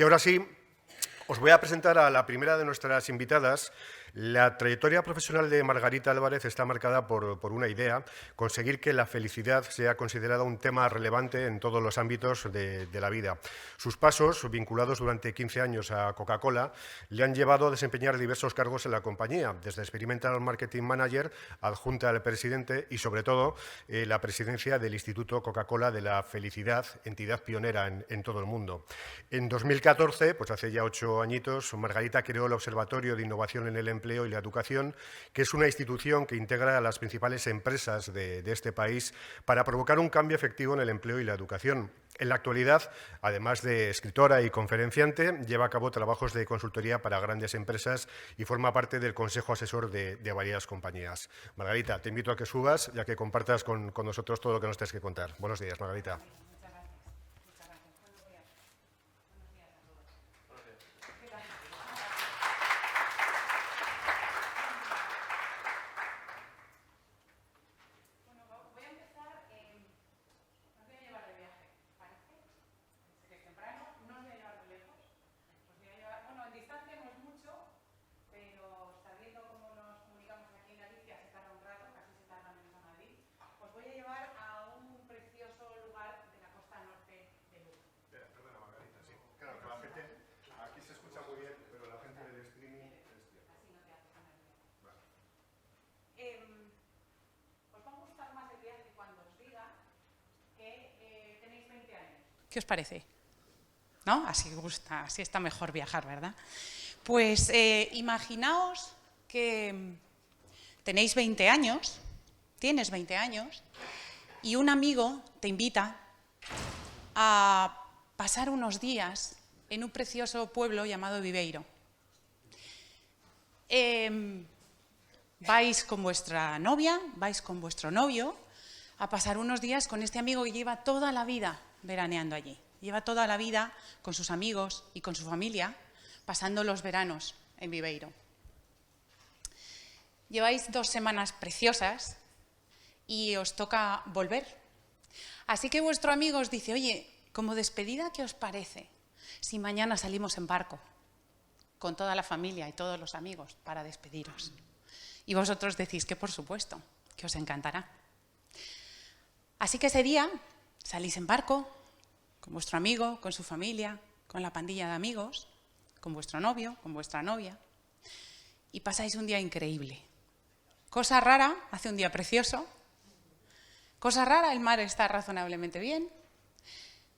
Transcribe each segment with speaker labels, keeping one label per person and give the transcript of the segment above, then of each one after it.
Speaker 1: ahora sí, os voy a presentar a la primera de nuestras invitadas. La trayectoria profesional de Margarita Álvarez está marcada por una idea: conseguir que la felicidad sea considerada un tema relevante en todos los ámbitos de la vida. Sus pasos, vinculados durante 15 años a Coca-Cola, le han llevado a desempeñar diversos cargos en la compañía, desde Experimental Marketing Manager, adjunta al presidente y, sobre todo, la presidencia del Instituto Coca-Cola de la Felicidad, entidad pionera en todo el mundo. En 2014, pues hace ya 8 añitos, Margarita creó el Observatorio de Innovación en el Empleo y la Educación, que es una institución que integra a las principales empresas de este país para provocar un cambio efectivo en el empleo y la educación. En la actualidad, además de escritora y conferenciante, lleva a cabo trabajos de consultoría para grandes empresas y forma parte del consejo asesor de varias compañías. Margarita, te invito a que subas y a que compartas con nosotros todo lo que nos tienes que contar. Buenos días, Margarita.
Speaker 2: ¿Qué os parece? ¿No? Así gusta, así está mejor viajar, ¿verdad? Pues imaginaos que tenéis 20 años, tienes 20 años, y un amigo te invita a pasar unos días en un precioso pueblo llamado Viveiro. Vais con vuestra novia, vais con vuestro novio a pasar unos días con este amigo que lleva toda la vida veraneando allí. Lleva toda la vida con sus amigos y con su familia pasando los veranos en Viveiro. Lleváis 2 semanas preciosas y os toca volver. Así que vuestro amigo os dice: oye, como despedida, ¿qué os parece si mañana salimos en barco con toda la familia y todos los amigos para despediros? Y vosotros decís que por supuesto, que os encantará. Así que ese día salís en barco con vuestro amigo, con su familia, con la pandilla de amigos, con vuestro novio, con vuestra novia, y pasáis un día increíble. Cosa rara, hace un día precioso. Cosa rara, el mar está razonablemente bien.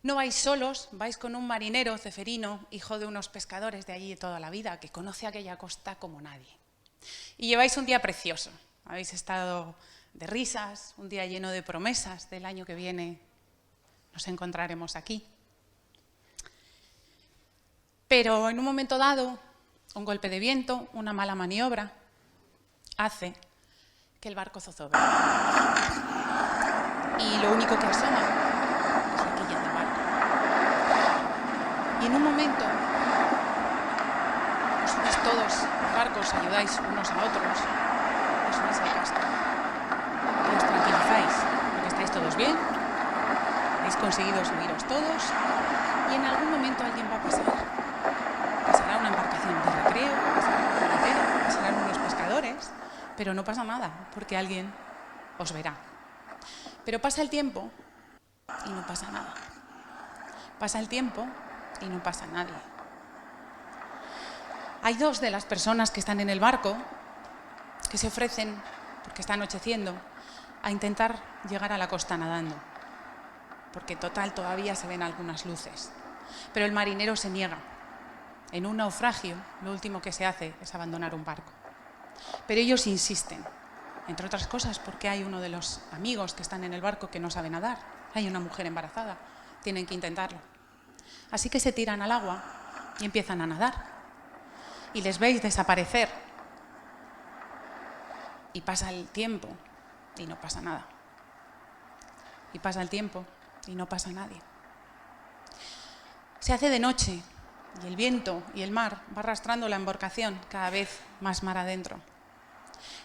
Speaker 2: No vais solos, vais con un marinero ceferino, hijo de unos pescadores de allí de toda la vida, que conoce aquella costa como nadie. Y lleváis un día precioso. Habéis estado de risas, un día lleno de promesas del año que viene. Nos encontraremos aquí. Pero en un momento dado, un golpe de viento, una mala maniobra, hace que el barco zozobre. Y lo único que asoma es la quilla del barco. Y en un momento os subís todos al barco, os ayudáis unos a otros, os subís al casco y os tranquilizáis, porque estáis todos bien, habéis conseguido subiros todos y en algún momento alguien va a pasar. Pasará una embarcación de recreo, pasará un carretero, pasarán unos pescadores, pero no pasa nada, porque alguien os verá. Pero pasa el tiempo y no pasa nada. Pasa el tiempo y no pasa nadie. Hay 2 de las personas que están en el barco que se ofrecen, porque está anocheciendo, a intentar llegar a la costa nadando. Porque total, todavía se ven algunas luces. Pero el marinero se niega. En un naufragio, lo último que se hace es abandonar un barco. Pero ellos insisten, entre otras cosas porque hay uno de los amigos que están en el barco que no sabe nadar. Hay una mujer embarazada, tienen que intentarlo. Así que se tiran al agua y empiezan a nadar. Y les veis desaparecer. Y pasa el tiempo y no pasa nada. Y pasa el tiempo y no pasa nadie. Se hace de noche y el viento y el mar va arrastrando la embarcación cada vez más mar adentro.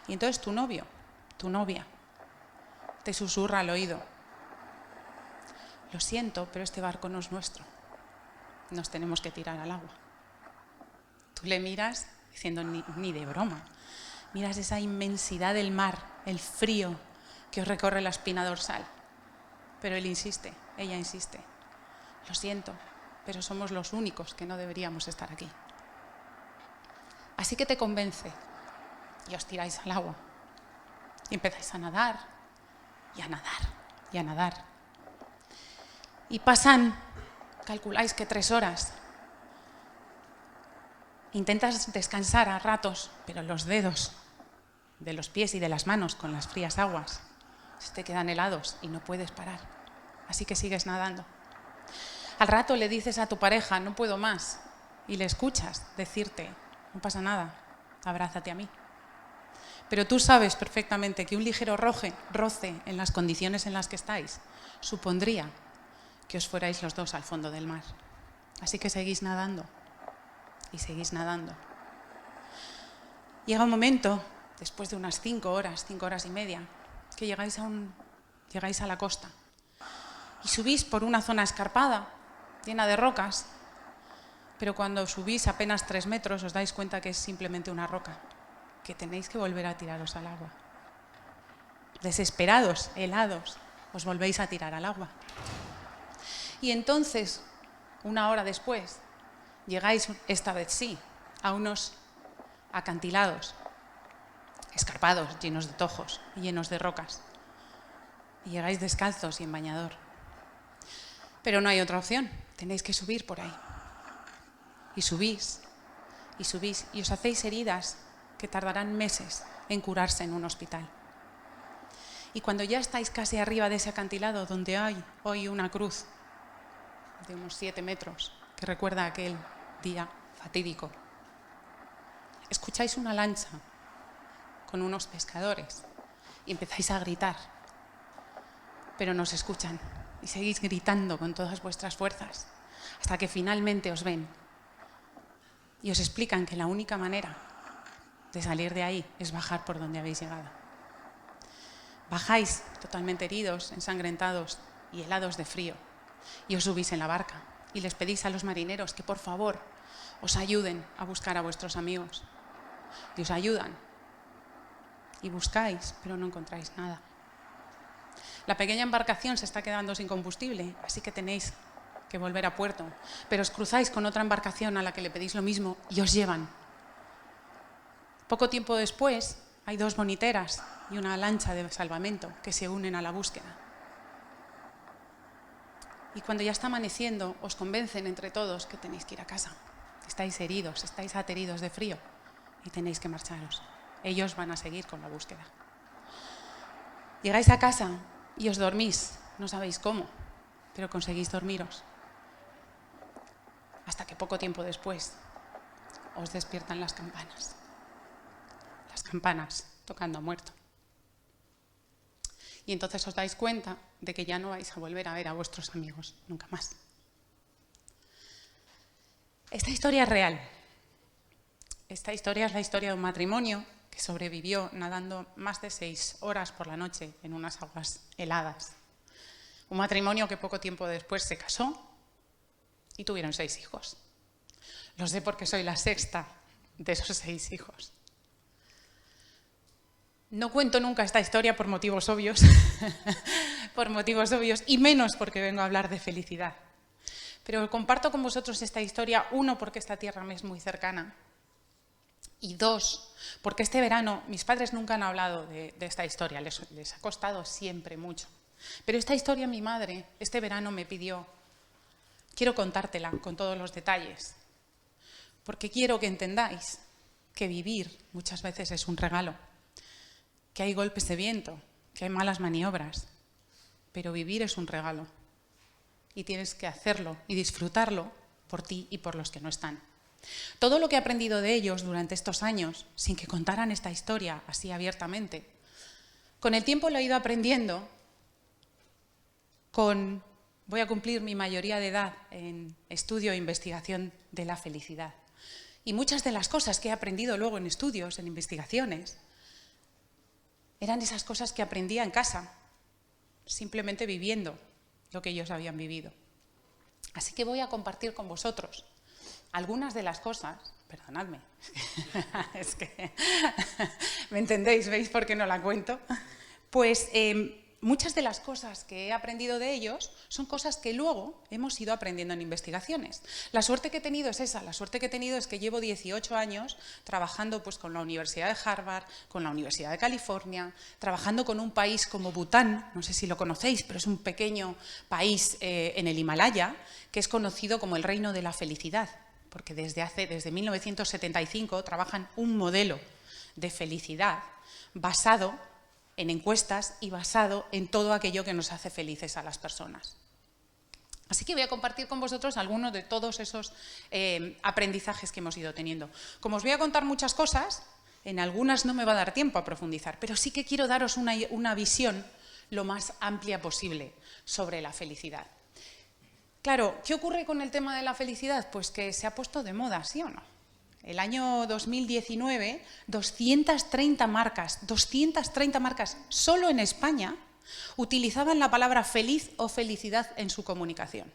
Speaker 2: Y entonces tu novio, tu novia, te susurra al oído: lo siento, pero este barco no es nuestro. nos tenemos que tirar al agua. Tú le miras diciendo ni de broma. Miras esa inmensidad del mar, el frío que os recorre la espina dorsal. Pero él insiste, ella insiste. Lo siento, pero somos los únicos que no deberíamos estar aquí. Así que te convence y os tiráis al agua. Y empezáis a nadar, y a nadar, y a nadar. Y pasan, calculáis que 3 horas. Intentas descansar a ratos, pero los dedos de los pies y de las manos con las frías aguas se te quedan helados y no puedes parar. Así que sigues nadando. Al rato le dices a tu pareja, no puedo más, y le escuchas decirte, no pasa nada, abrázate a mí. Pero tú sabes perfectamente que un ligero roce en las condiciones en las que estáis supondría que os fuerais los dos al fondo del mar. Así que seguís nadando y seguís nadando. Llega un momento, después de unas 5 horas y media, que llegáis a la costa y subís por una zona escarpada, llena de rocas, pero cuando subís apenas 3 metros os dais cuenta que es simplemente una roca, que tenéis que volver a tiraros al agua. Desesperados, helados, os volvéis a tirar al agua. Y entonces, 1 hora después, llegáis, esta vez sí, a unos acantilados, escarpados, llenos de tojos y llenos de rocas. Y llegáis descalzos y en bañador. Pero no hay otra opción, tenéis que subir por ahí. Y subís, y os hacéis heridas que tardarán meses en curarse en un hospital. Y cuando ya estáis casi arriba de ese acantilado, donde hay hoy una cruz de unos 7 metros, que recuerda aquel día fatídico, escucháis una lancha con unos pescadores y empezáis a gritar, pero no os escuchan y seguís gritando con todas vuestras fuerzas hasta que finalmente os ven y os explican que la única manera de salir de ahí es bajar por donde habéis llegado. Bajáis totalmente heridos, ensangrentados y helados de frío y os subís en la barca y les pedís a los marineros que por favor os ayuden a buscar a vuestros amigos. Y os ayudan. Y buscáis, pero no encontráis nada. La pequeña embarcación se está quedando sin combustible, así que tenéis que volver a puerto. Pero os cruzáis con otra embarcación a la que le pedís lo mismo y os llevan. Poco tiempo después hay 2 boniteras y una lancha de salvamento que se unen a la búsqueda. Y cuando ya está amaneciendo, os convencen entre todos que tenéis que ir a casa. Estáis heridos, estáis ateridos de frío y tenéis que marcharos. Ellos van a seguir con la búsqueda. Llegáis a casa y os dormís, no sabéis cómo, pero conseguís dormiros. Hasta que poco tiempo después os despiertan las campanas. Las campanas tocando a muerto. Y entonces os dais cuenta de que ya no vais a volver a ver a vuestros amigos nunca más. Esta historia es real. Esta historia es la historia de un matrimonio que sobrevivió nadando más de 6 horas por la noche en unas aguas heladas. Un matrimonio que poco tiempo después se casó y tuvieron 6 hijos. Lo sé porque soy la 6ª de esos 6 hijos. No cuento nunca esta historia por motivos obvios, y menos porque vengo a hablar de felicidad. Pero comparto con vosotros esta historia, 1, porque esta tierra me es muy cercana, y 2, porque este verano mis padres nunca han hablado de esta historia, les ha costado siempre mucho. Pero esta historia mi madre este verano me pidió, quiero contártela con todos los detalles, porque quiero que entendáis que vivir muchas veces es un regalo. Que hay golpes de viento, que hay malas maniobras, pero vivir es un regalo y tienes que hacerlo y disfrutarlo por ti y por los que no están. Todo lo que he aprendido de ellos durante estos años, sin que contaran esta historia así abiertamente, con el tiempo lo he ido aprendiendo voy a cumplir mi mayoría de edad en estudio e investigación de la felicidad. Y muchas de las cosas que he aprendido luego en estudios, en investigaciones, eran esas cosas que aprendía en casa, simplemente viviendo lo que ellos habían vivido. Así que voy a compartir con vosotros algunas de las cosas, perdonadme, es que me entendéis, ¿veis por qué no la cuento? Pues muchas de las cosas que he aprendido de ellos son cosas que luego hemos ido aprendiendo en investigaciones. La suerte que he tenido es esa, la suerte que he tenido es que llevo 18 años trabajando pues, con la Universidad de Harvard, con la Universidad de California, trabajando con un país como Bután, no sé si lo conocéis, pero es un pequeño país en el Himalaya, que es conocido como el Reino de la Felicidad, porque desde 1975 trabajan un modelo de felicidad basado en encuestas y basado en todo aquello que nos hace felices a las personas. Así que voy a compartir con vosotros algunos de todos esos aprendizajes que hemos ido teniendo. Como os voy a contar muchas cosas, en algunas no me va a dar tiempo a profundizar, pero sí que quiero daros una visión lo más amplia posible sobre la felicidad. Claro, ¿qué ocurre con el tema de la felicidad? Pues que se ha puesto de moda, ¿sí o no? El año 2019, 230 marcas solo en España utilizaban la palabra feliz o felicidad en su comunicación.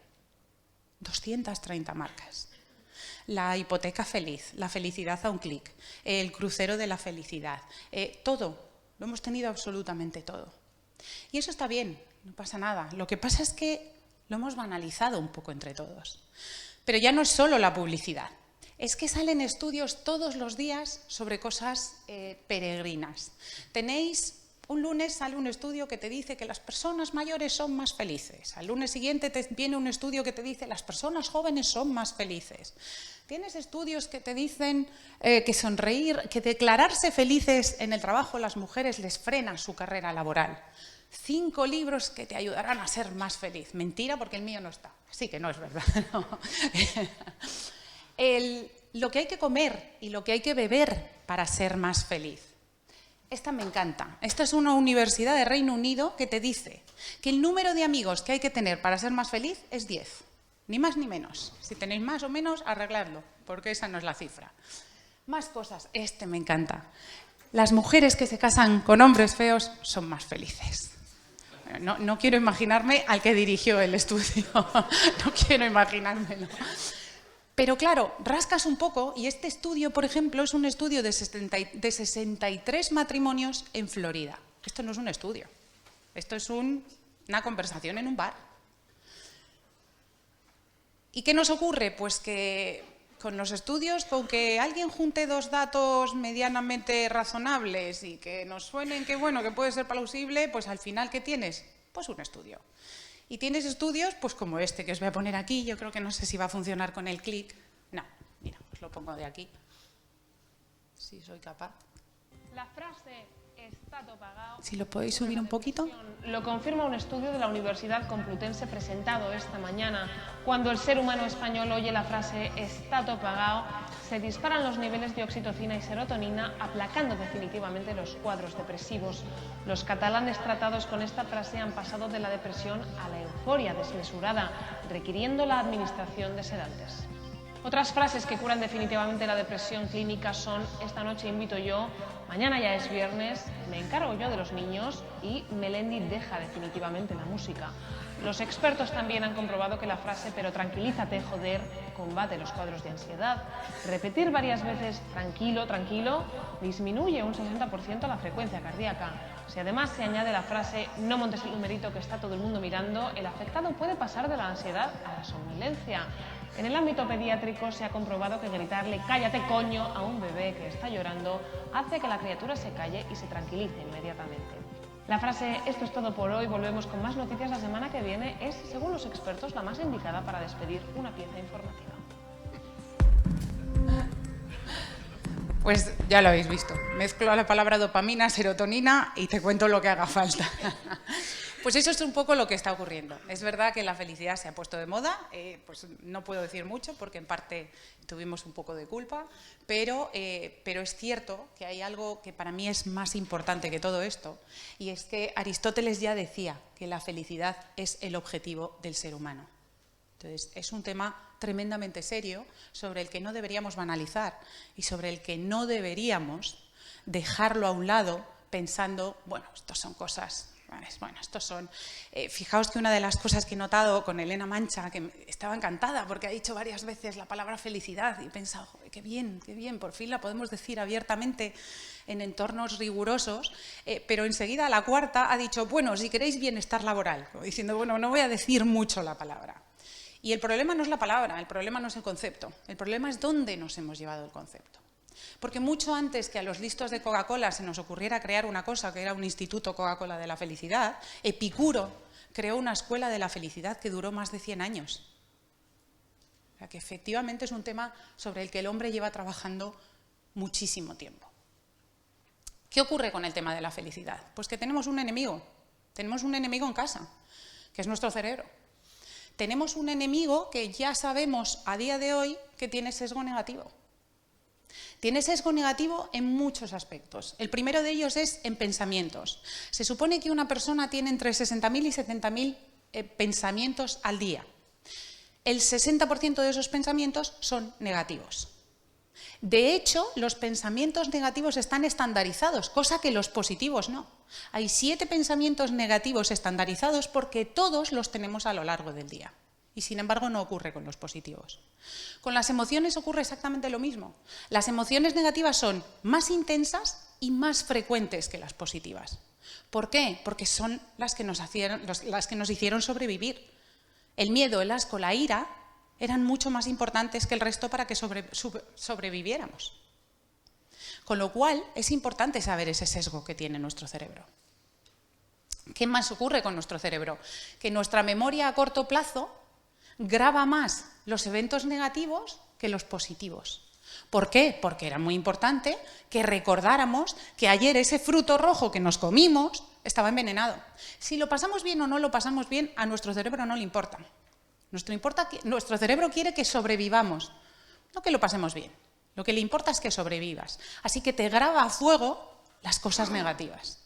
Speaker 2: 230 marcas. La hipoteca feliz, la felicidad a un clic, el crucero de la felicidad, todo, lo hemos tenido absolutamente todo. Y eso está bien, no pasa nada. Lo que pasa es que lo hemos banalizado un poco entre todos. Pero ya no es solo la publicidad. Es que salen estudios todos los días sobre cosas peregrinas. Un lunes sale un estudio que te dice que las personas mayores son más felices. Al lunes siguiente te viene un estudio que te dice las personas jóvenes son más felices. Tienes estudios que te dicen que declararse felices en el trabajo las mujeres les frena su carrera laboral. 5 libros que te ayudarán a ser más feliz. Mentira, porque el mío no está. Así que no es verdad. No. Lo que hay que comer y lo que hay que beber para ser más feliz. Esta me encanta. Esta es una universidad de Reino Unido que te dice que el número de amigos que hay que tener para ser más feliz es 10. Ni más ni menos. Si tenéis más o menos, arregladlo, porque esa no es la cifra. Más cosas. Este me encanta. Las mujeres que se casan con hombres feos son más felices. No quiero imaginarme al que dirigió el estudio. No quiero imaginármelo. Pero claro, rascas un poco y este estudio, por ejemplo, es un estudio de 63 matrimonios en Florida. Esto no es un estudio, esto es una conversación en un bar. ¿Y qué nos ocurre? Pues que con los estudios, con que alguien junte 2 datos medianamente razonables y que nos suenen que bueno, que puede ser plausible, pues al final, ¿qué tienes? Pues un estudio. Y tienes estudios, pues como este que os voy a poner aquí, yo creo que no sé si va a funcionar con el clic. No, mira, os lo pongo de aquí. Si soy capaz.
Speaker 3: La frase "está todo pagado",
Speaker 2: si lo podéis subir un poquito.
Speaker 3: Lo confirma un estudio de la Universidad Complutense presentado esta mañana. Cuando el ser humano español oye la frase "está todo pagado", se disparan los niveles de oxitocina y serotonina, aplacando definitivamente los cuadros depresivos. Los catalanes tratados con esta frase han pasado de la depresión a la euforia desmesurada, requiriendo la administración de sedantes. Otras frases que curan definitivamente la depresión clínica son "esta noche invito yo", "mañana ya es viernes", "me encargo yo de los niños" y "Melendi deja definitivamente la música". Los expertos también han comprobado que la frase "pero tranquilízate, joder", combate los cuadros de ansiedad. Repetir varias veces "tranquilo, tranquilo" disminuye un 60% la frecuencia cardíaca. Si además se añade la frase "no montes el numerito que está todo el mundo mirando", el afectado puede pasar de la ansiedad a la somnolencia. En el ámbito pediátrico se ha comprobado que gritarle "cállate coño" a un bebé que está llorando hace que la criatura se calle y se tranquilice inmediatamente. La frase "esto es todo por hoy, volvemos con más noticias la semana que viene" es, según los expertos, la más indicada para despedir una pieza informativa.
Speaker 2: Pues ya lo habéis visto. Mezclo la palabra dopamina, serotonina y te cuento lo que haga falta. Pues eso es un poco lo que está ocurriendo. Es verdad que la felicidad se ha puesto de moda, pues no puedo decir mucho porque en parte tuvimos un poco de culpa, pero es cierto que hay algo que para mí es más importante que todo esto, y es que Aristóteles ya decía que la felicidad es el objetivo del ser humano. Entonces, es un tema tremendamente serio sobre el que no deberíamos banalizar y sobre el que no deberíamos dejarlo a un lado pensando, bueno, estas son cosas Bueno, estos son... fijaos que una de las cosas que he notado con Elena Mancha, que estaba encantada porque ha dicho varias veces la palabra felicidad y he pensado, qué bien, por fin la podemos decir abiertamente en entornos rigurosos, pero enseguida a la cuarta ha dicho, bueno, si queréis bienestar laboral, como diciendo, bueno, no voy a decir mucho la palabra. Y el problema no es la palabra, el problema no es el concepto, el problema es dónde nos hemos llevado el concepto. Porque mucho antes que a los listos de Coca-Cola se nos ocurriera crear una cosa que era un instituto Coca-Cola de la felicidad, Epicuro creó una escuela de la felicidad que duró más de 100 años. O sea, que efectivamente es un tema sobre el que el hombre lleva trabajando muchísimo tiempo. ¿Qué ocurre con el tema de la felicidad? Pues que tenemos un enemigo en casa, que es nuestro cerebro. Tenemos un enemigo que ya sabemos a día de hoy que tiene sesgo negativo. Tiene sesgo negativo en muchos aspectos. El primero de ellos es en pensamientos. Se supone que una persona tiene entre 60.000 y 70.000 pensamientos al día. El 60% de esos pensamientos son negativos. De hecho, los pensamientos negativos están estandarizados, cosa que los positivos no. Hay 7 pensamientos negativos estandarizados porque todos los tenemos a lo largo del día. Y sin embargo no ocurre con los positivos. Con las emociones ocurre exactamente lo mismo. Las emociones negativas son más intensas y más frecuentes que las positivas. ¿Por qué? Porque son las que nos hicieron sobrevivir. El miedo, el asco, la ira eran mucho más importantes que el resto para que sobreviviéramos. Con lo cual es importante saber ese sesgo que tiene nuestro cerebro. ¿Qué más ocurre con nuestro cerebro? Que nuestra memoria a corto plazo graba más los eventos negativos que los positivos. ¿Por qué? Porque era muy importante que recordáramos que ayer ese fruto rojo que nos comimos estaba envenenado. Si lo pasamos bien o no lo pasamos bien, a nuestro cerebro no le importa. Nuestro cerebro quiere que sobrevivamos, no que lo pasemos bien. Lo que le importa es que sobrevivas. Así que te graba a fuego las cosas negativas.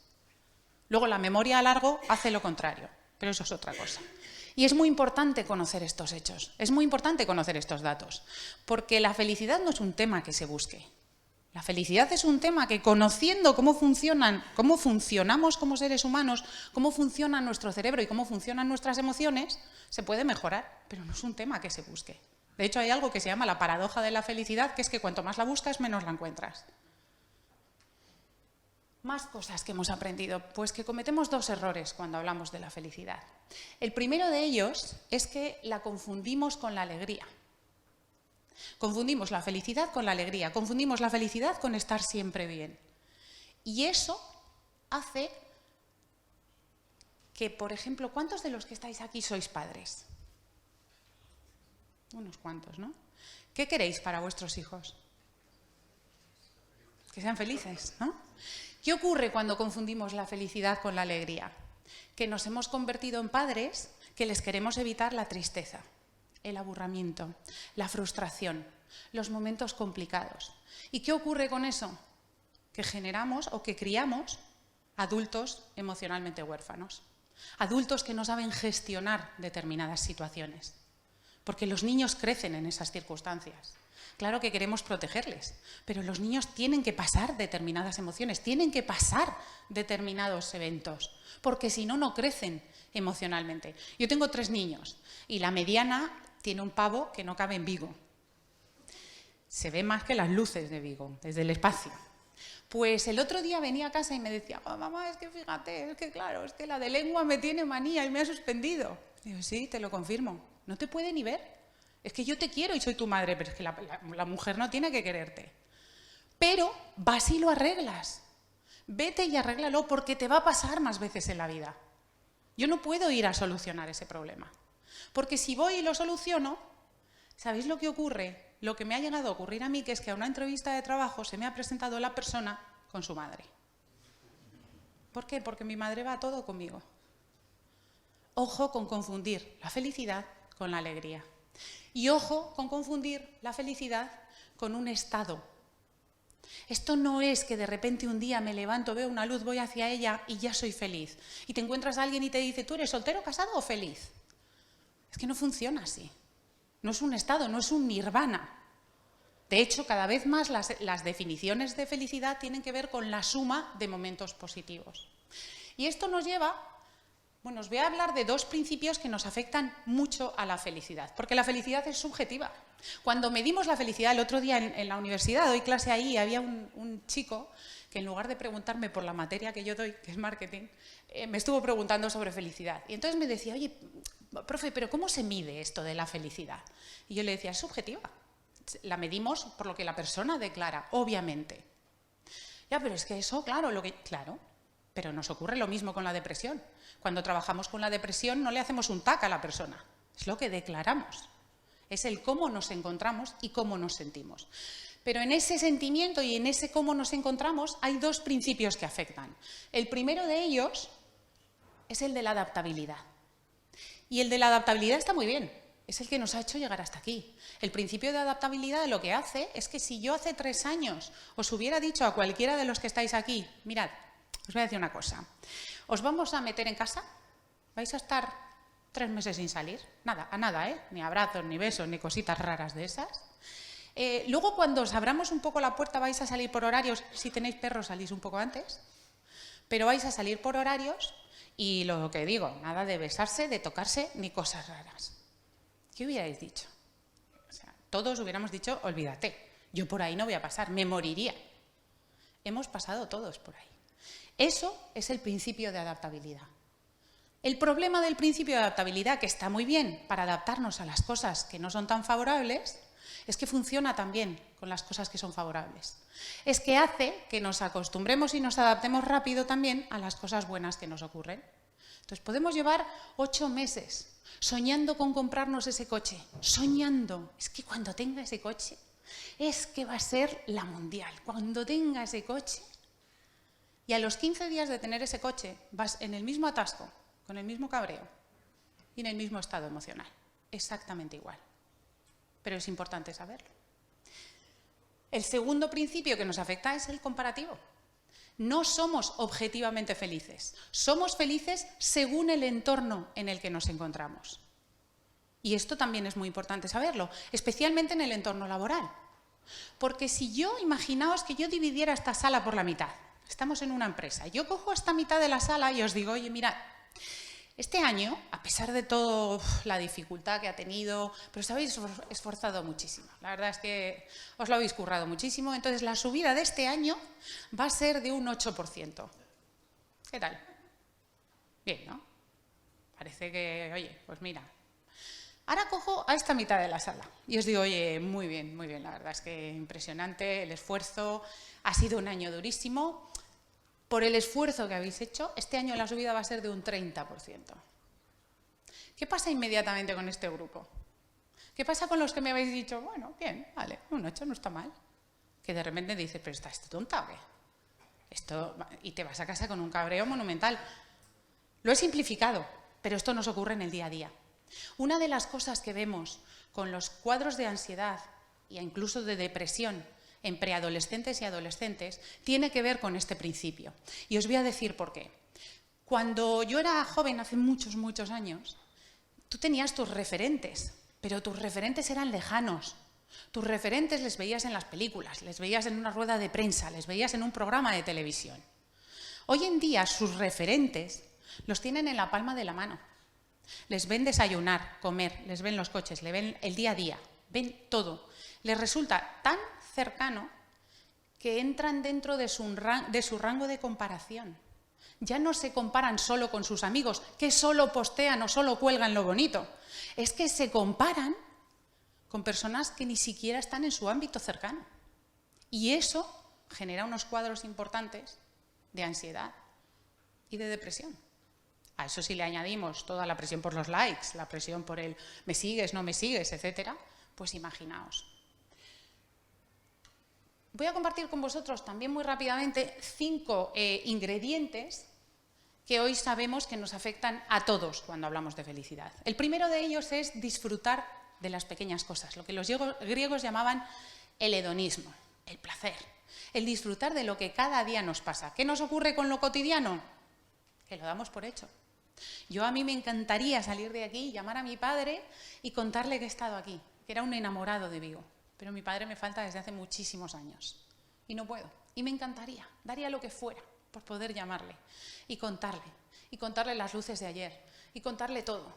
Speaker 2: Luego la memoria a largo hace lo contrario, pero eso es otra cosa. Y es muy importante conocer estos hechos, es muy importante conocer estos datos, porque la felicidad no es un tema que se busque. La felicidad es un tema que, conociendo cómo funcionamos como seres humanos, cómo funciona nuestro cerebro y cómo funcionan nuestras emociones, se puede mejorar, pero no es un tema que se busque. De hecho, hay algo que se llama la paradoja de la felicidad, que es que cuanto más la buscas, menos la encuentras. Más cosas que hemos aprendido, pues que cometemos 2 errores cuando hablamos de la felicidad. El primero de ellos es que la confundimos con la alegría. Confundimos la felicidad con la alegría, confundimos la felicidad con estar siempre bien. Y eso hace que, por ejemplo, ¿cuántos de los que estáis aquí sois padres? Unos cuantos, ¿no? ¿Qué queréis para vuestros hijos? Que sean felices, ¿no? ¿Qué ocurre cuando confundimos la felicidad con la alegría? Que nos hemos convertido en padres que les queremos evitar la tristeza, el aburrimiento, la frustración, los momentos complicados. ¿Y qué ocurre con eso? Que generamos o que criamos adultos emocionalmente huérfanos, adultos que no saben gestionar determinadas situaciones, porque los niños crecen en esas circunstancias. Claro que queremos protegerles, pero los niños tienen que pasar determinadas emociones, tienen que pasar determinados eventos, porque si no, no crecen emocionalmente. Yo tengo 3 niños y la mediana tiene un pavo que no cabe en Vigo. Se ve más que las luces de Vigo, desde el espacio. Pues el otro día venía a casa y me decía, oh, mamá, es que fíjate, es que claro, es que la de lengua me tiene manía y me ha suspendido. Digo, sí, te lo confirmo, no te puede ni ver. Es que yo te quiero y soy tu madre, pero es que la mujer no tiene que quererte. Pero vas y lo arreglas. Vete y arréglalo porque te va a pasar más veces en la vida. Yo no puedo ir a solucionar ese problema. Porque si voy y lo soluciono, ¿sabéis lo que ocurre? Lo que me ha llegado a ocurrir a mí, que es que a una entrevista de trabajo se me ha presentado la persona con su madre. ¿Por qué? Porque mi madre va a todo conmigo. Ojo con confundir la felicidad con la alegría. Y ojo con confundir la felicidad con un estado. Esto no es que de repente un día me levanto, veo una luz, voy hacia ella y ya soy feliz. Y te encuentras a alguien y te dice, ¿tú eres soltero, casado o feliz? Es que no funciona así. No es un estado, no es un nirvana. De hecho, cada vez más las definiciones de felicidad tienen que ver con la suma de momentos positivos. Y esto nos lleva Bueno, os voy a hablar de dos principios que nos afectan mucho a la felicidad, porque la felicidad es subjetiva. Cuando medimos la felicidad, el otro día en la universidad, doy clase ahí, había un chico que en lugar de preguntarme por la materia que yo doy, que es marketing, me estuvo preguntando sobre felicidad. Y entonces me decía, oye, profe, ¿pero cómo se mide esto de la felicidad? Y yo le decía, es subjetiva. La medimos por lo que la persona declara, obviamente. Ya, pero es que eso, claro, claro, pero nos ocurre lo mismo con la depresión. Cuando trabajamos con la depresión no le hacemos un tac a la persona, es lo que declaramos. Es el cómo nos encontramos y cómo nos sentimos. Pero en ese sentimiento y en ese cómo nos encontramos hay dos principios que afectan. El primero de ellos es el de la adaptabilidad. Y el de la adaptabilidad está muy bien, es el que nos ha hecho llegar hasta aquí. El principio de adaptabilidad lo que hace es que si yo hace 3 años os hubiera dicho a cualquiera de los que estáis aquí, mirad, os voy a decir una cosa, os vamos a meter en casa, vais a estar 3 meses sin salir, nada, a nada, ni abrazos, ni besos, ni cositas raras de esas. Luego cuando os abramos un poco la puerta vais a salir por horarios, si tenéis perros salís un poco antes, pero vais a salir por horarios y lo que digo, nada de besarse, de tocarse, ni cosas raras. ¿Qué hubierais dicho? O sea, todos hubiéramos dicho, olvídate, yo por ahí no voy a pasar, me moriría. Hemos pasado todos por ahí. Eso es el principio de adaptabilidad. El problema del principio de adaptabilidad, que está muy bien para adaptarnos a las cosas que no son tan favorables, es que funciona también con las cosas que son favorables. Es que hace que nos acostumbremos y nos adaptemos rápido también a las cosas buenas que nos ocurren. Entonces podemos llevar 8 meses soñando con comprarnos ese coche, soñando. Es que cuando tenga ese coche, es que va a ser la mundial. Cuando tenga ese coche, y a los 15 días de tener ese coche, vas en el mismo atasco, con el mismo cabreo y en el mismo estado emocional. Exactamente igual. Pero es importante saberlo. El segundo principio que nos afecta es el comparativo. No somos objetivamente felices, somos felices según el entorno en el que nos encontramos. Y esto también es muy importante saberlo, especialmente en el entorno laboral. Porque si yo, imaginaos que yo dividiera esta sala por la mitad, estamos en una empresa, yo cojo esta mitad de la sala y os digo, oye, mirad, este año, a pesar de toda la dificultad que ha tenido, pero os habéis esforzado muchísimo. La verdad es que os lo habéis currado muchísimo. Entonces, la subida de este año va a ser de un 8%. ¿Qué tal? Bien, ¿no? Parece que, oye, pues mira. Ahora cojo a esta mitad de la sala y os digo, oye, muy bien, la verdad es que impresionante el esfuerzo. Ha sido un año durísimo. Por el esfuerzo que habéis hecho, este año la subida va a ser de un 30%. ¿Qué pasa inmediatamente con este grupo? ¿Qué pasa con los que me habéis dicho, bueno, bien, vale, un 8 no está mal? Que de repente dices, pero ¿estás tonta o qué? Y te vas a casa con un cabreo monumental. Lo he simplificado, pero esto nos ocurre en el día a día. Una de las cosas que vemos con los cuadros de ansiedad e incluso de depresión en preadolescentes y adolescentes, tiene que ver con este principio. Y os voy a decir por qué. Cuando yo era joven, hace muchos años, tú tenías tus referentes, pero tus referentes eran lejanos. Tus referentes les veías en las películas, les veías en una rueda de prensa, les veías en un programa de televisión. Hoy en día sus referentes los tienen en la palma de la mano. Les ven desayunar, comer, les ven los coches, les ven el día a día, ven todo. Les resulta tan cercano que entran dentro de su rango de comparación. Ya no se comparan solo con sus amigos, que solo postean o solo cuelgan lo bonito. Es que se comparan con personas que ni siquiera están en su ámbito cercano. Y eso genera unos cuadros importantes de ansiedad y de depresión. A eso si le añadimos toda la presión por los likes, la presión por el me sigues, no me sigues, etcétera, pues imaginaos. Voy a compartir con vosotros también muy rápidamente 5 ingredientes que hoy sabemos que nos afectan a todos cuando hablamos de felicidad. El primero de ellos es disfrutar de las pequeñas cosas, lo que los griegos llamaban el hedonismo, el placer, el disfrutar de lo que cada día nos pasa. ¿Qué nos ocurre con lo cotidiano? Que lo damos por hecho. A mí me encantaría salir de aquí, llamar a mi padre y contarle que he estado aquí, que era un enamorado de Vigo. Pero mi padre me falta desde hace muchísimos años y no puedo. Y me encantaría, daría lo que fuera por poder llamarle y contarle. y contarle las luces de ayer y contarle todo.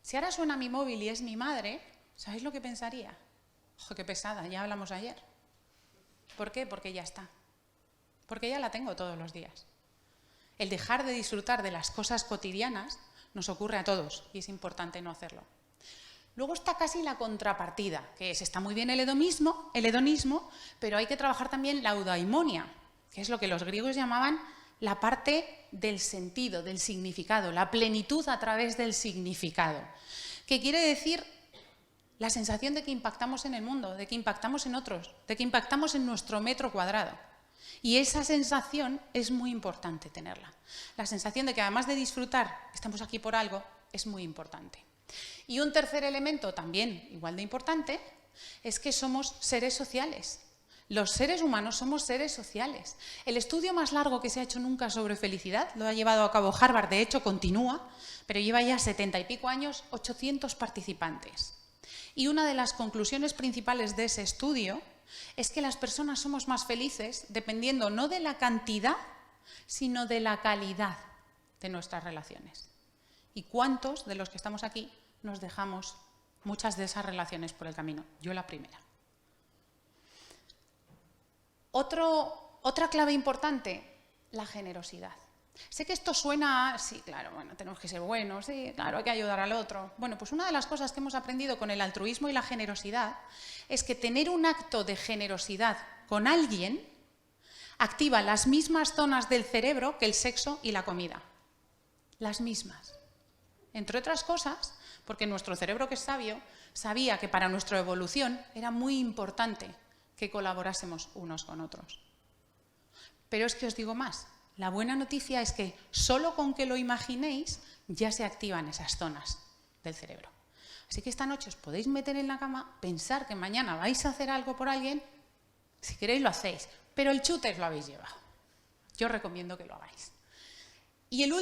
Speaker 2: Si ahora suena mi móvil y es mi madre, ¿sabéis lo que pensaría? ¡Ojo, qué pesada! Ya hablamos ayer. ¿Por qué? Porque ya está. Porque ya la tengo todos los días. El dejar de disfrutar de las cosas cotidianas nos ocurre a todos y es importante no hacerlo. Luego está casi la contrapartida, que es, está muy bien el hedonismo, pero hay que trabajar también la eudaimonia, que es lo que los griegos llamaban la parte del sentido, del significado, la plenitud a través del significado, que quiere decir la sensación de que impactamos en el mundo, de que impactamos en otros, de que impactamos en nuestro metro cuadrado. Y esa sensación es muy importante tenerla. La sensación de que además de disfrutar, estamos aquí por algo, es muy importante. Y un tercer elemento también igual de importante es que somos seres sociales. Los seres humanos somos seres sociales. El estudio más largo que se ha hecho nunca sobre felicidad lo ha llevado a cabo Harvard, de hecho continúa, pero lleva ya 70 y pico años, 800 participantes. Y una de las conclusiones principales de ese estudio es que las personas somos más felices dependiendo no de la cantidad, sino de la calidad de nuestras relaciones. ¿Y cuántos de los que estamos aquí nos dejamos muchas de esas relaciones por el camino? Yo la primera. Otra clave importante, la generosidad. Sé que esto suena, sí, claro, bueno, tenemos que ser buenos, sí, claro, hay que ayudar al otro. Bueno, pues una de las cosas que hemos aprendido con el altruismo y la generosidad es que tener un acto de generosidad con alguien activa las mismas zonas del cerebro que el sexo y la comida. Las mismas. Entre otras cosas, porque nuestro cerebro, que es sabio, sabía que para nuestra evolución era muy importante que colaborásemos unos con otros. Pero es que os digo más. La buena noticia es que solo con que lo imaginéis ya se activan esas zonas del cerebro. Así que esta noche os podéis meter en la cama, pensar que mañana vais a hacer algo por alguien, si queréis lo hacéis, pero el chute lo habéis llevado. Yo os recomiendo que lo hagáis. Y la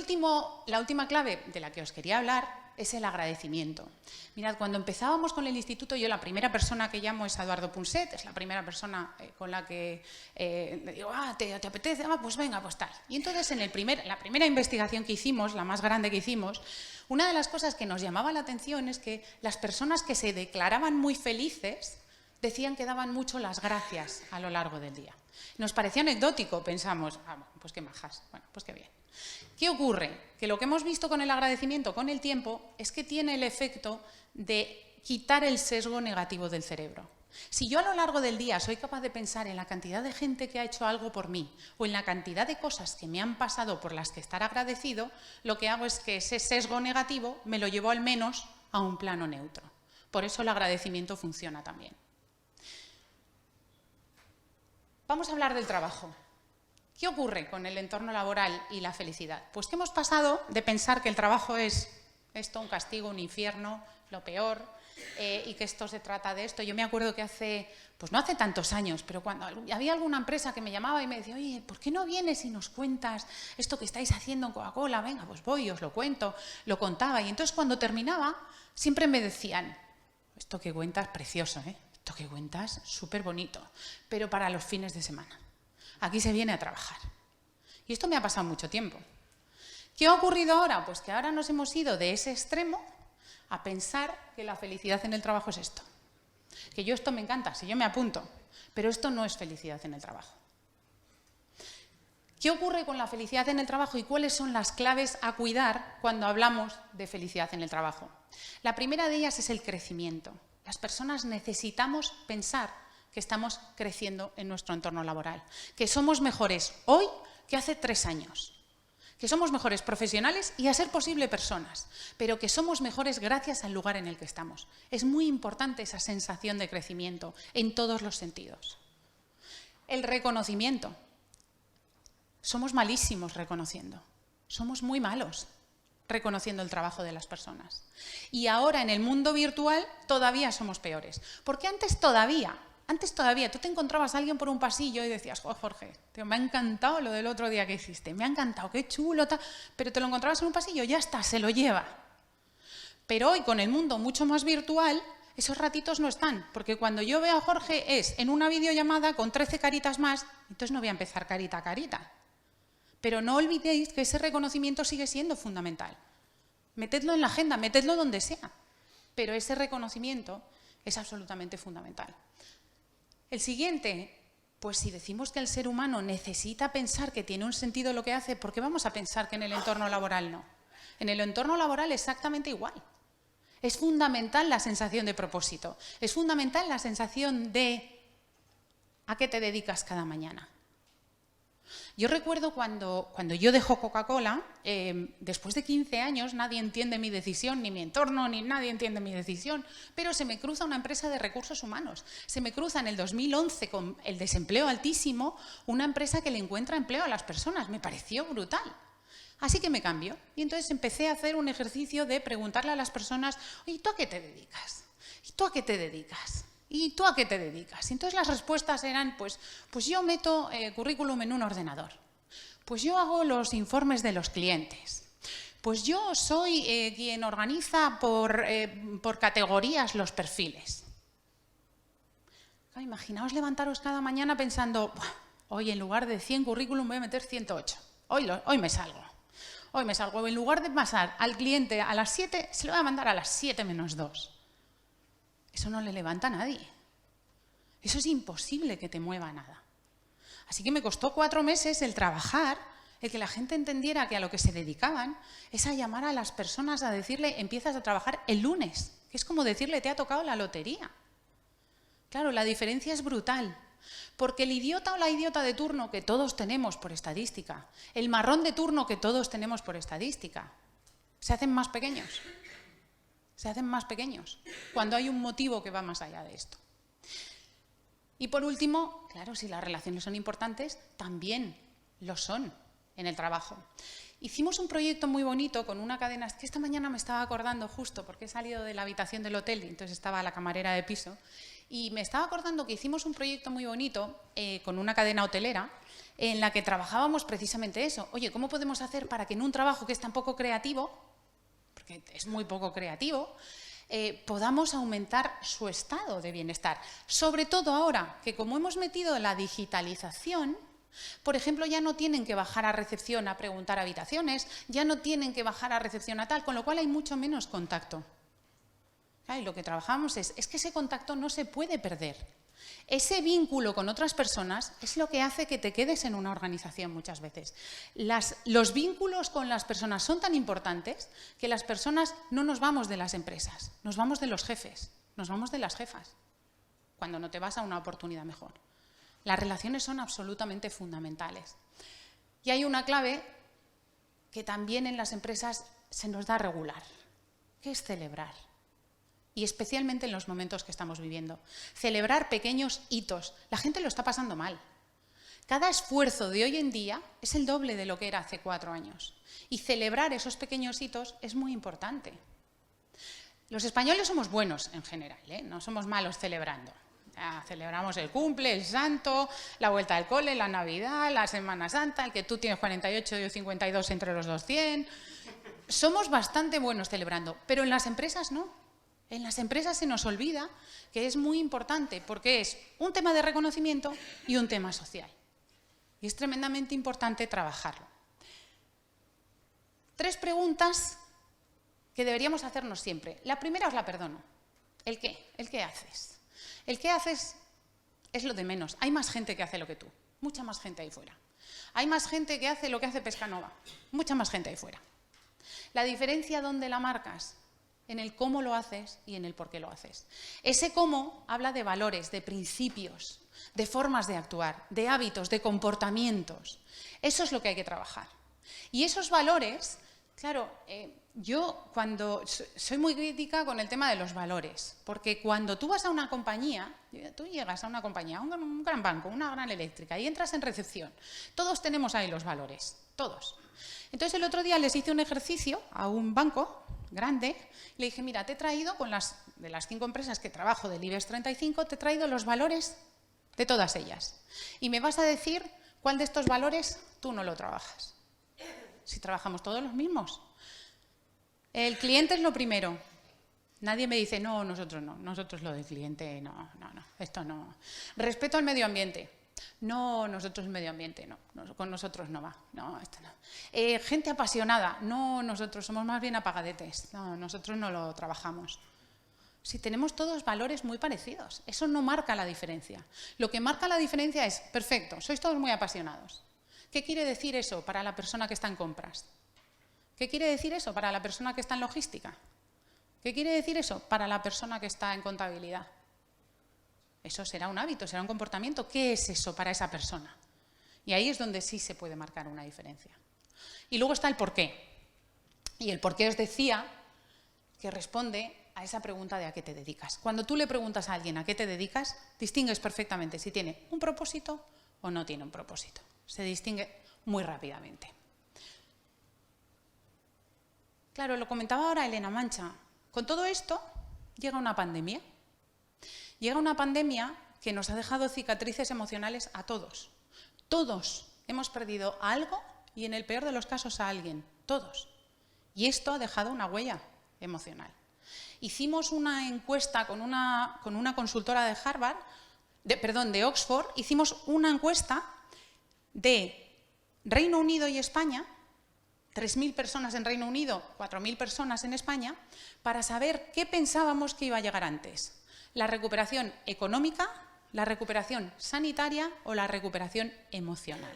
Speaker 2: última clave de la que os quería hablar es el agradecimiento. Mirad, cuando empezábamos con el instituto, yo la primera persona que llamo es a Eduardo Punset, es la primera persona con la que le digo, ¿te apetece? Pues venga, pues tal. Y entonces en la primera investigación que hicimos, la más grande que hicimos, una de las cosas que nos llamaba la atención es que las personas que se declaraban muy felices decían que daban mucho las gracias a lo largo del día. Nos parecía anecdótico, pensamos, pues qué majas, bueno, pues qué bien. ¿Qué ocurre? Que lo que hemos visto con el agradecimiento con el tiempo es que tiene el efecto de quitar el sesgo negativo del cerebro. Si yo a lo largo del día soy capaz de pensar en la cantidad de gente que ha hecho algo por mí o en la cantidad de cosas que me han pasado por las que estar agradecido, lo que hago es que ese sesgo negativo me lo llevo al menos a un plano neutro. Por eso el agradecimiento funciona también. Vamos a hablar del trabajo. ¿Qué ocurre con el entorno laboral y la felicidad? Pues que hemos pasado de pensar que el trabajo es esto, un castigo, un infierno, lo peor, y que esto se trata de esto. Yo me acuerdo que no hace tantos años, pero cuando había alguna empresa que me llamaba y me decía, oye, ¿por qué no vienes y nos cuentas esto que estáis haciendo en Coca-Cola? Venga, pues voy, os lo cuento, lo contaba. Y entonces cuando terminaba, siempre me decían, esto que cuentas, precioso, ¿eh? Esto que cuentas, súper bonito, pero para los fines de semana. Aquí se viene a trabajar. Y esto me ha pasado mucho tiempo. ¿Qué ha ocurrido ahora? Pues que ahora nos hemos ido de ese extremo a pensar que la felicidad en el trabajo es esto. Que yo esto me encanta, si yo me apunto, pero esto no es felicidad en el trabajo. ¿Qué ocurre con la felicidad en el trabajo y cuáles son las claves a cuidar cuando hablamos de felicidad en el trabajo? La primera de ellas es el crecimiento. Las personas necesitamos pensar que estamos creciendo en nuestro entorno laboral, que somos mejores hoy que hace 3 años, que somos mejores profesionales y, a ser posible, personas, pero que somos mejores gracias al lugar en el que estamos. Es muy importante esa sensación de crecimiento en todos los sentidos. El reconocimiento. Somos malísimos reconociendo, somos muy malos reconociendo el trabajo de las personas. Y ahora en el mundo virtual todavía somos peores, porque antes todavía, tú te encontrabas a alguien por un pasillo y decías, oh, Jorge, tío, me ha encantado lo del otro día que hiciste, me ha encantado, qué chulo, pero te lo encontrabas en un pasillo, ya está, se lo lleva. Pero hoy, con el mundo mucho más virtual, esos ratitos no están, porque cuando yo veo a Jorge es en una videollamada con 13 caritas más, entonces no voy a empezar carita a carita. Pero no olvidéis que ese reconocimiento sigue siendo fundamental. Metedlo en la agenda, metedlo donde sea, pero ese reconocimiento es absolutamente fundamental. El siguiente, pues si decimos que el ser humano necesita pensar que tiene un sentido lo que hace, ¿por qué vamos a pensar que en el entorno laboral no? En el entorno laboral exactamente igual. Es fundamental la sensación de propósito, es fundamental la sensación de ¿a qué te dedicas cada mañana? Yo recuerdo cuando yo dejo Coca-Cola, después de 15 años nadie entiende mi decisión, ni mi entorno, ni nadie entiende mi decisión, pero se me cruza una empresa de recursos humanos. Se me cruza en el 2011 con el desempleo altísimo, una empresa que le encuentra empleo a las personas. Me pareció brutal. Así que me cambio y entonces empecé a hacer un ejercicio de preguntarle a las personas, oye, ¿tú a qué te dedicas? ¿Y tú a qué te dedicas? ¿Y tú a qué te dedicas? Y entonces las respuestas eran, pues yo meto currículum en un ordenador, pues yo hago los informes de los clientes, pues yo soy quien organiza por categorías los perfiles. Claro, imaginaos levantaros cada mañana pensando, hoy en lugar de 100 currículum voy a meter 108, hoy me salgo. Hoy me salgo, en lugar de pasar al cliente a las 7, se lo voy a mandar a las 7 menos 2. Eso no le levanta a nadie. Eso es imposible que te mueva nada. Así que me costó 4 meses el trabajar, el que la gente entendiera que a lo que se dedicaban es a llamar a las personas a decirle, empiezas a trabajar el lunes, que es como decirle, te ha tocado la lotería. Claro, la diferencia es brutal. Porque el idiota o la idiota de turno que todos tenemos por estadística, el marrón de turno que todos tenemos por estadística, se hacen más pequeños. Se hacen más pequeños cuando hay un motivo que va más allá de esto. Y por último, claro, si las relaciones son importantes, también lo son en el trabajo. Hicimos un proyecto muy bonito con una cadena, que esta mañana me estaba acordando justo porque he salido de la habitación del hotel y entonces estaba la camarera de piso y me estaba acordando que hicimos un proyecto muy bonito con una cadena hotelera en la que trabajábamos precisamente eso. Oye, ¿cómo podemos hacer para que en un trabajo que es tan poco creativo, porque es muy poco creativo, podamos aumentar su estado de bienestar? Sobre todo ahora que como hemos metido la digitalización, por ejemplo, ya no tienen que bajar a recepción a preguntar habitaciones, ya no tienen que bajar a recepción a tal, con lo cual hay mucho menos contacto. Y lo que trabajamos es que ese contacto no se puede perder. Ese vínculo con otras personas es lo que hace que te quedes en una organización muchas veces. Los vínculos con las personas son tan importantes que las personas no nos vamos de las empresas, nos vamos de los jefes, nos vamos de las jefas, cuando no te vas a una oportunidad mejor. Las relaciones son absolutamente fundamentales. Y hay una clave que también en las empresas se nos da regular, que es celebrar. Y especialmente en los momentos que estamos viviendo. Celebrar pequeños hitos. La gente lo está pasando mal. Cada esfuerzo de hoy en día es el doble de lo que era hace 4 años. Y celebrar esos pequeños hitos es muy importante. Los españoles somos buenos en general, no somos malos celebrando. Celebramos el cumple, el santo, la vuelta al cole, la Navidad, la Semana Santa, el que tú tienes 48 y yo 52 entre los 200. Somos bastante buenos celebrando, pero en las empresas no. En las empresas se nos olvida que es muy importante porque es un tema de reconocimiento y un tema social. Y es tremendamente importante trabajarlo. 3 preguntas que deberíamos hacernos siempre. La primera os la perdono. ¿El qué? ¿El qué haces? El qué haces es lo de menos. Hay más gente que hace lo que tú. Mucha más gente ahí fuera. Hay más gente que hace lo que hace Pescanova. Mucha más gente ahí fuera. La diferencia, ¿dónde la marcas? En el cómo lo haces y en el por qué lo haces. Ese cómo habla de valores, de principios, de formas de actuar, de hábitos, de comportamientos. Eso es lo que hay que trabajar. Y esos valores, claro, yo cuando soy muy crítica con el tema de los valores, porque cuando tú vas a una compañía, tú llegas a una compañía, un gran banco, una gran eléctrica, y entras en recepción, todos tenemos ahí los valores, todos. Entonces el otro día les hice un ejercicio a un banco grande, le dije, mira, te he traído, de las 5 empresas que trabajo del IBEX 35, te he traído los valores de todas ellas. Y me vas a decir cuál de estos valores tú no lo trabajas. Si trabajamos todos los mismos. El cliente es lo primero. Nadie me dice, no, nosotros no, nosotros lo del cliente, no, esto no. Respeto al medio ambiente. No, nosotros el medio ambiente, no, con nosotros no va, no, esto no. Gente apasionada, no, nosotros somos más bien apagadetes, no, nosotros no lo trabajamos. Si tenemos todos valores muy parecidos, eso no marca la diferencia. Lo que marca la diferencia es, perfecto, sois todos muy apasionados. ¿Qué quiere decir eso para la persona que está en compras? ¿Qué quiere decir eso para la persona que está en logística? ¿Qué quiere decir eso para la persona que está en contabilidad? Eso será un hábito, será un comportamiento. ¿Qué es eso para esa persona? Y ahí es donde sí se puede marcar una diferencia. Y luego está el porqué. Y el porqué os decía que responde a esa pregunta de a qué te dedicas. Cuando tú le preguntas a alguien a qué te dedicas, distingues perfectamente si tiene un propósito o no tiene un propósito. Se distingue muy rápidamente. Claro, lo comentaba ahora Elena Mancha. Con todo esto llega una pandemia. Llega una pandemia que nos ha dejado cicatrices emocionales a todos. Todos hemos perdido algo y en el peor de los casos a alguien. Todos. Y esto ha dejado una huella emocional. Hicimos una encuesta con una consultora de de Oxford, hicimos una encuesta de Reino Unido y España, 3.000 personas en Reino Unido, 4.000 personas en España, para saber qué pensábamos que iba a llegar antes. La recuperación económica, la recuperación sanitaria o la recuperación emocional.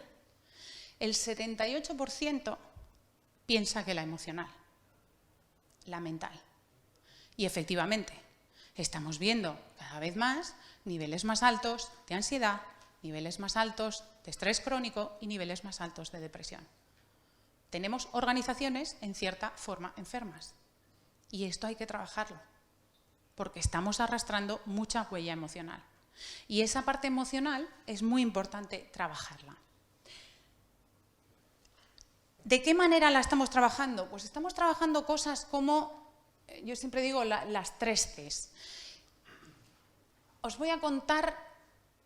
Speaker 2: El 78% piensa que la emocional, la mental. Y efectivamente, estamos viendo cada vez más niveles más altos de ansiedad, niveles más altos de estrés crónico y niveles más altos de depresión. Tenemos organizaciones en cierta forma enfermas y esto hay que trabajarlo porque estamos arrastrando mucha huella emocional y esa parte emocional es muy importante trabajarla. ¿De qué manera la estamos trabajando? Pues estamos trabajando cosas como, yo siempre digo, las 3 Cs. Os voy a contar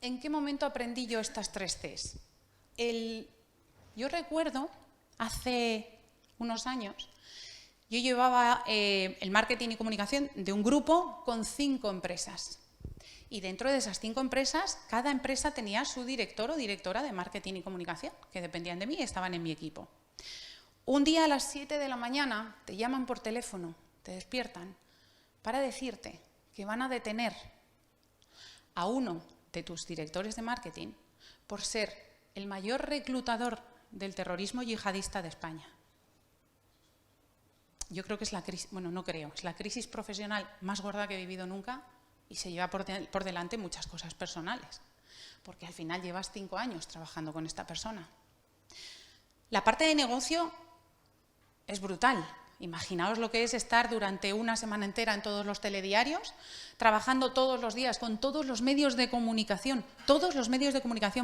Speaker 2: en qué momento aprendí yo estas 3 Cs. Yo recuerdo, hace unos años, yo llevaba el marketing y comunicación de un grupo con 5 empresas. Y dentro de esas 5 empresas, cada empresa tenía su director o directora de marketing y comunicación, que dependían de mí y estaban en mi equipo. Un día a las 7 de la mañana te llaman por teléfono, te despiertan, para decirte que van a detener a uno de tus directores de marketing por ser el mayor reclutador del terrorismo yihadista de España. Yo creo que es la crisis, bueno, no creo, es la crisis profesional más gorda que he vivido nunca y se lleva por delante muchas cosas personales, porque al final llevas 5 años trabajando con esta persona. La parte de negocio es brutal. Imaginaos lo que es estar durante una semana entera en todos los telediarios, trabajando todos los días con todos los medios de comunicación,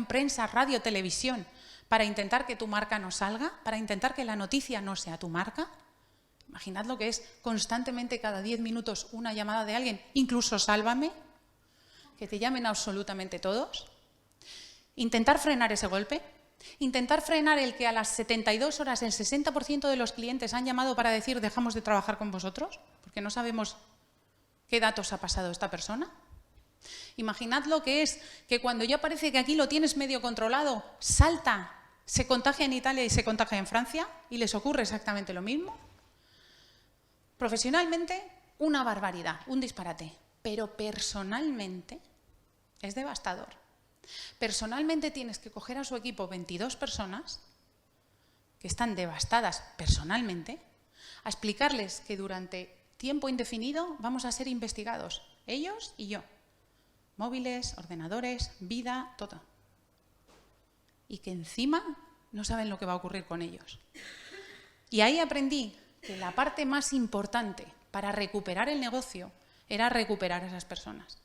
Speaker 2: prensa, radio, televisión, para intentar que tu marca no salga, para intentar que la noticia no sea tu marca. Imaginad lo que es constantemente cada 10 minutos una llamada de alguien, incluso Sálvame, que te llamen absolutamente todos. Intentar frenar ese golpe. Intentar frenar el que a las 72 horas el 60% de los clientes han llamado para decir dejamos de trabajar con vosotros, porque no sabemos qué datos ha pasado esta persona. Imaginad lo que es que cuando ya parece que aquí lo tienes medio controlado, salta, se contagia en Italia y se contagia en Francia y les ocurre exactamente lo mismo. Profesionalmente, una barbaridad, un disparate, pero personalmente es devastador. Personalmente tienes que coger a su equipo 22 personas que están devastadas personalmente, a explicarles que durante tiempo indefinido vamos a ser investigados, ellos y yo. Móviles, ordenadores, vida, todo. Y que encima no saben lo que va a ocurrir con ellos. Y ahí aprendí que la parte más importante para recuperar el negocio era recuperar a esas personas.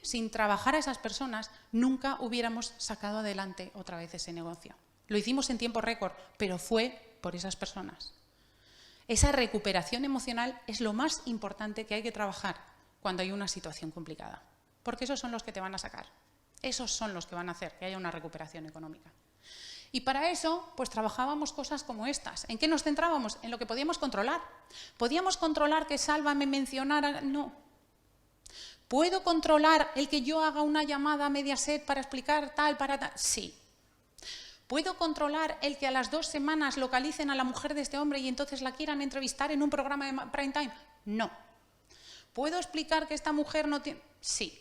Speaker 2: Sin trabajar a esas personas, nunca hubiéramos sacado adelante otra vez ese negocio. Lo hicimos en tiempo récord, pero fue por esas personas. Esa recuperación emocional es lo más importante que hay que trabajar cuando hay una situación complicada, porque esos son los que te van a sacar. Esos son los que van a hacer que haya una recuperación económica. Y para eso, pues trabajábamos cosas como estas. ¿En qué nos centrábamos? En lo que podíamos controlar. ¿Podíamos controlar que Salva me mencionara? No. ¿Puedo controlar el que yo haga una llamada a Mediaset para explicar tal, para tal? Sí. ¿Puedo controlar el que a las 2 semanas localicen a la mujer de este hombre y entonces la quieran entrevistar en un programa de prime time? No. ¿Puedo explicar que esta mujer no tiene...? Sí.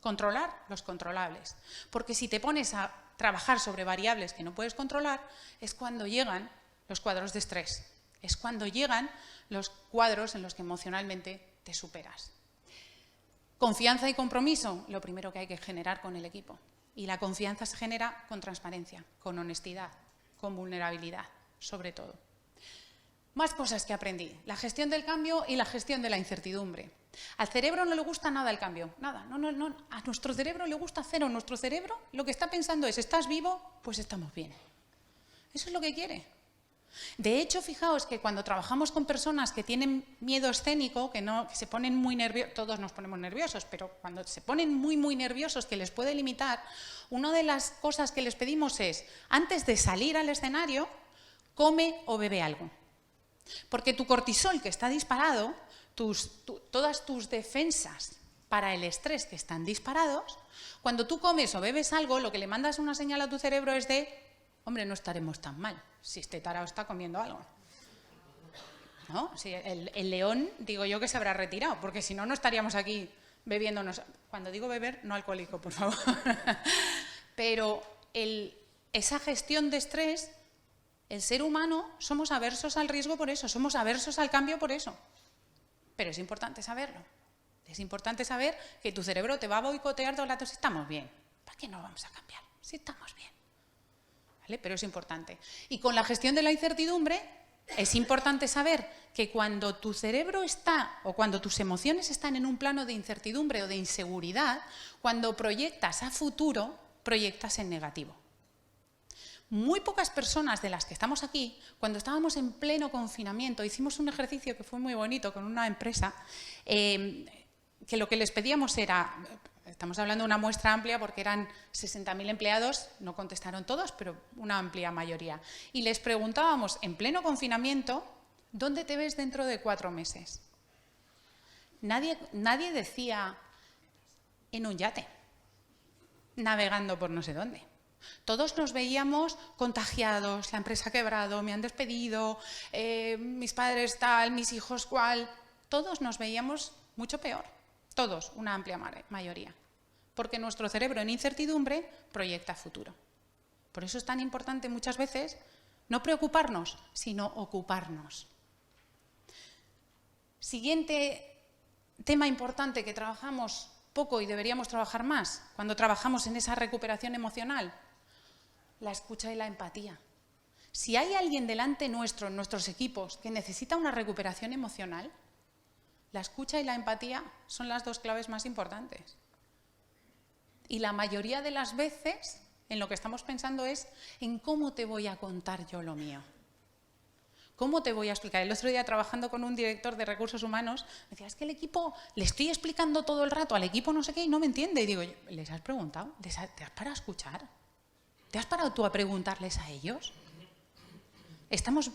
Speaker 2: Controlar los controlables. Porque si te pones a trabajar sobre variables que no puedes controlar, es cuando llegan los cuadros de estrés. Es cuando llegan los cuadros en los que emocionalmente te superas. Confianza y compromiso, lo primero que hay que generar con el equipo. Y la confianza se genera con transparencia, con honestidad, con vulnerabilidad, sobre todo. Más cosas que aprendí. La gestión del cambio y la gestión de la incertidumbre. Al cerebro no le gusta nada el cambio, nada. No. A nuestro cerebro le gusta cero. Nuestro cerebro lo que está pensando es, ¿estás vivo? Pues estamos bien. Eso es lo que quiere. De hecho, fijaos que cuando trabajamos con personas que tienen miedo escénico, que se ponen muy nerviosos, todos nos ponemos nerviosos, pero cuando se ponen muy nerviosos, que les puede limitar, una de las cosas que les pedimos es, antes de salir al escenario, come o bebe algo. Porque tu cortisol que está disparado, todas tus defensas para el estrés que están disparados, cuando tú comes o bebes algo, lo que le mandas una señal a tu cerebro es de, hombre, no estaremos tan mal si este tarao está comiendo algo. ¿No? Si el león, digo yo que se habrá retirado, porque si no, no estaríamos aquí bebiéndonos. Cuando digo beber, no alcohólico, por favor. Pero esa gestión de estrés, el ser humano, somos aversos al riesgo por eso, somos aversos al cambio por eso. Pero es importante saberlo. Es importante saber que tu cerebro te va a boicotear todo el rato si estamos bien. ¿Para qué no vamos a cambiar? Si estamos bien. ¿Vale? Pero es importante. Y con la gestión de la incertidumbre, es importante saber que cuando tu cerebro está, o cuando tus emociones están en un plano de incertidumbre o de inseguridad, cuando proyectas a futuro, proyectas en negativo. Muy pocas personas de las que estamos aquí, cuando estábamos en pleno confinamiento, hicimos un ejercicio que fue muy bonito con una empresa, que lo que les pedíamos era, estamos hablando de una muestra amplia porque eran 60.000 empleados, no contestaron todos, pero una amplia mayoría. Y les preguntábamos, en pleno confinamiento, ¿dónde te ves dentro de 4 meses? Nadie decía en un yate, navegando por no sé dónde. Todos nos veíamos contagiados, la empresa ha quebrado, me han despedido, mis padres tal, mis hijos cual. Todos nos veíamos mucho peor. Todos, una amplia mayoría. Porque nuestro cerebro en incertidumbre proyecta futuro. Por eso es tan importante muchas veces no preocuparnos, sino ocuparnos. Siguiente tema importante que trabajamos poco y deberíamos trabajar más cuando trabajamos en esa recuperación emocional, la escucha y la empatía. Si hay alguien delante nuestro, en nuestros equipos, que necesita una recuperación emocional, la escucha y la empatía son las 2 claves más importantes. Y la mayoría de las veces en lo que estamos pensando es en cómo te voy a contar yo lo mío. ¿Cómo te voy a explicar? El otro día trabajando con un director de recursos humanos, me decía, es que el equipo, le estoy explicando todo el rato al equipo no sé qué y no me entiende. Y digo, ¿les has preguntado? ¿Te has parado a escuchar? ¿Te has parado tú a preguntarles a ellos? Estamos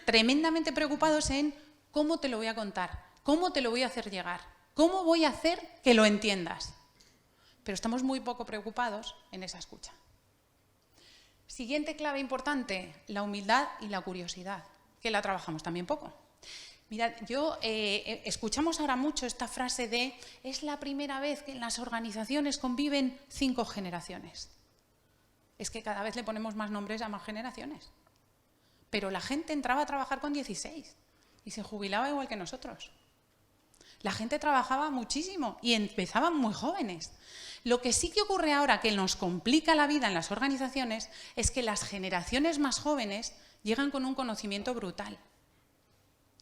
Speaker 2: tremendamente preocupados en cómo te lo voy a contar, cómo te lo voy a hacer llegar, cómo voy a hacer que lo entiendas. Pero estamos muy poco preocupados en esa escucha. Siguiente clave importante, la humildad y la curiosidad, que la trabajamos también poco. Mirad, escuchamos ahora mucho esta frase de es la primera vez que en las organizaciones conviven 5 generaciones. Es que cada vez le ponemos más nombres a más generaciones. Pero la gente entraba a trabajar con 16 y se jubilaba igual que nosotros. La gente trabajaba muchísimo y empezaban muy jóvenes. Lo que sí que ocurre ahora, que nos complica la vida en las organizaciones, es que las generaciones más jóvenes llegan con un conocimiento brutal.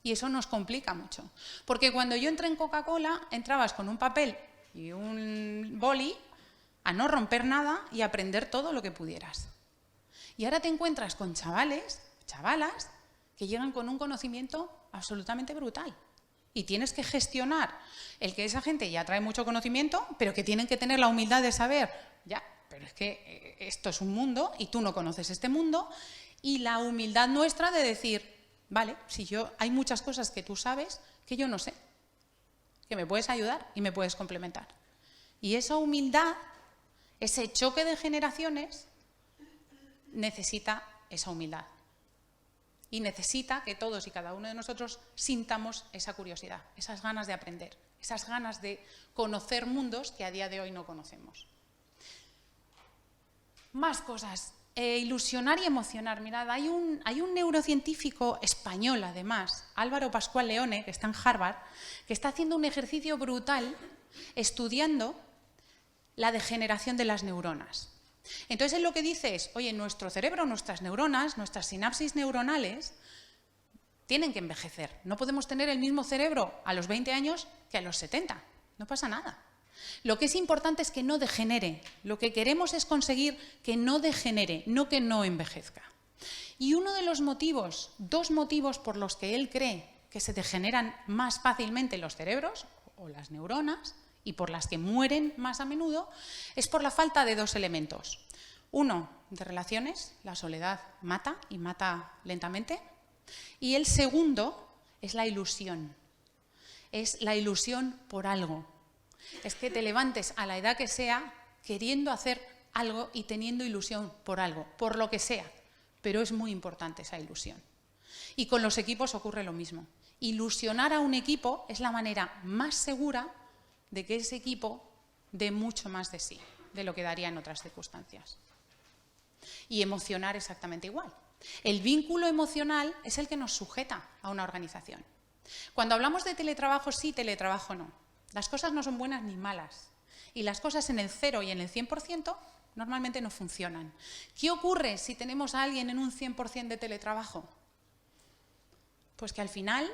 Speaker 2: Y eso nos complica mucho. Porque cuando yo entré en Coca-Cola, entrabas con un papel y un boli a no romper nada y aprender todo lo que pudieras. Y ahora te encuentras con chavalas, que llegan con un conocimiento absolutamente brutal. Y tienes que gestionar el que esa gente ya trae mucho conocimiento, pero que tienen que tener la humildad de saber, ya, pero es que esto es un mundo y tú no conoces este mundo, y la humildad nuestra de decir, vale, hay muchas cosas que tú sabes que yo no sé. que me puedes ayudar y me puedes complementar. Y esa humildad, ese choque de generaciones, necesita esa humildad. Y necesita que todos y cada uno de nosotros sintamos esa curiosidad, esas ganas de aprender, esas ganas de conocer mundos que a día de hoy no conocemos. Más cosas. Ilusionar y emocionar. Mirad, hay un neurocientífico español, además, Álvaro Pascual Leone, que está en Harvard, que está haciendo un ejercicio brutal estudiando la degeneración de las neuronas. Entonces, él lo que dice es, oye, nuestro cerebro, nuestras neuronas, nuestras sinapsis neuronales, tienen que envejecer. No podemos tener el mismo cerebro a los 20 años que a los 70. No pasa nada. Lo que es importante es que no degenere. Lo que queremos es conseguir que no degenere, no que no envejezca. Y uno de los motivos, dos motivos por los que él cree que se degeneran más fácilmente los cerebros o las neuronas y por las que mueren más a menudo, es por la falta de dos elementos. Uno, de relaciones, la soledad mata y mata lentamente. Y el segundo es la ilusión. Es la ilusión por algo. Es que te levantes a la edad que sea queriendo hacer algo y teniendo ilusión por algo, por lo que sea. Pero es muy importante esa ilusión. Y con los equipos ocurre lo mismo. Ilusionar a un equipo es la manera más segura de que ese equipo dé mucho más de sí, de lo que daría en otras circunstancias. Y emocionar exactamente igual. El vínculo emocional es el que nos sujeta a una organización. Cuando hablamos de teletrabajo sí, teletrabajo no. Las cosas no son buenas ni malas. Y las cosas en el 0 y en el 100% normalmente no funcionan. ¿Qué ocurre si tenemos a alguien en un 100% de teletrabajo? Pues que al final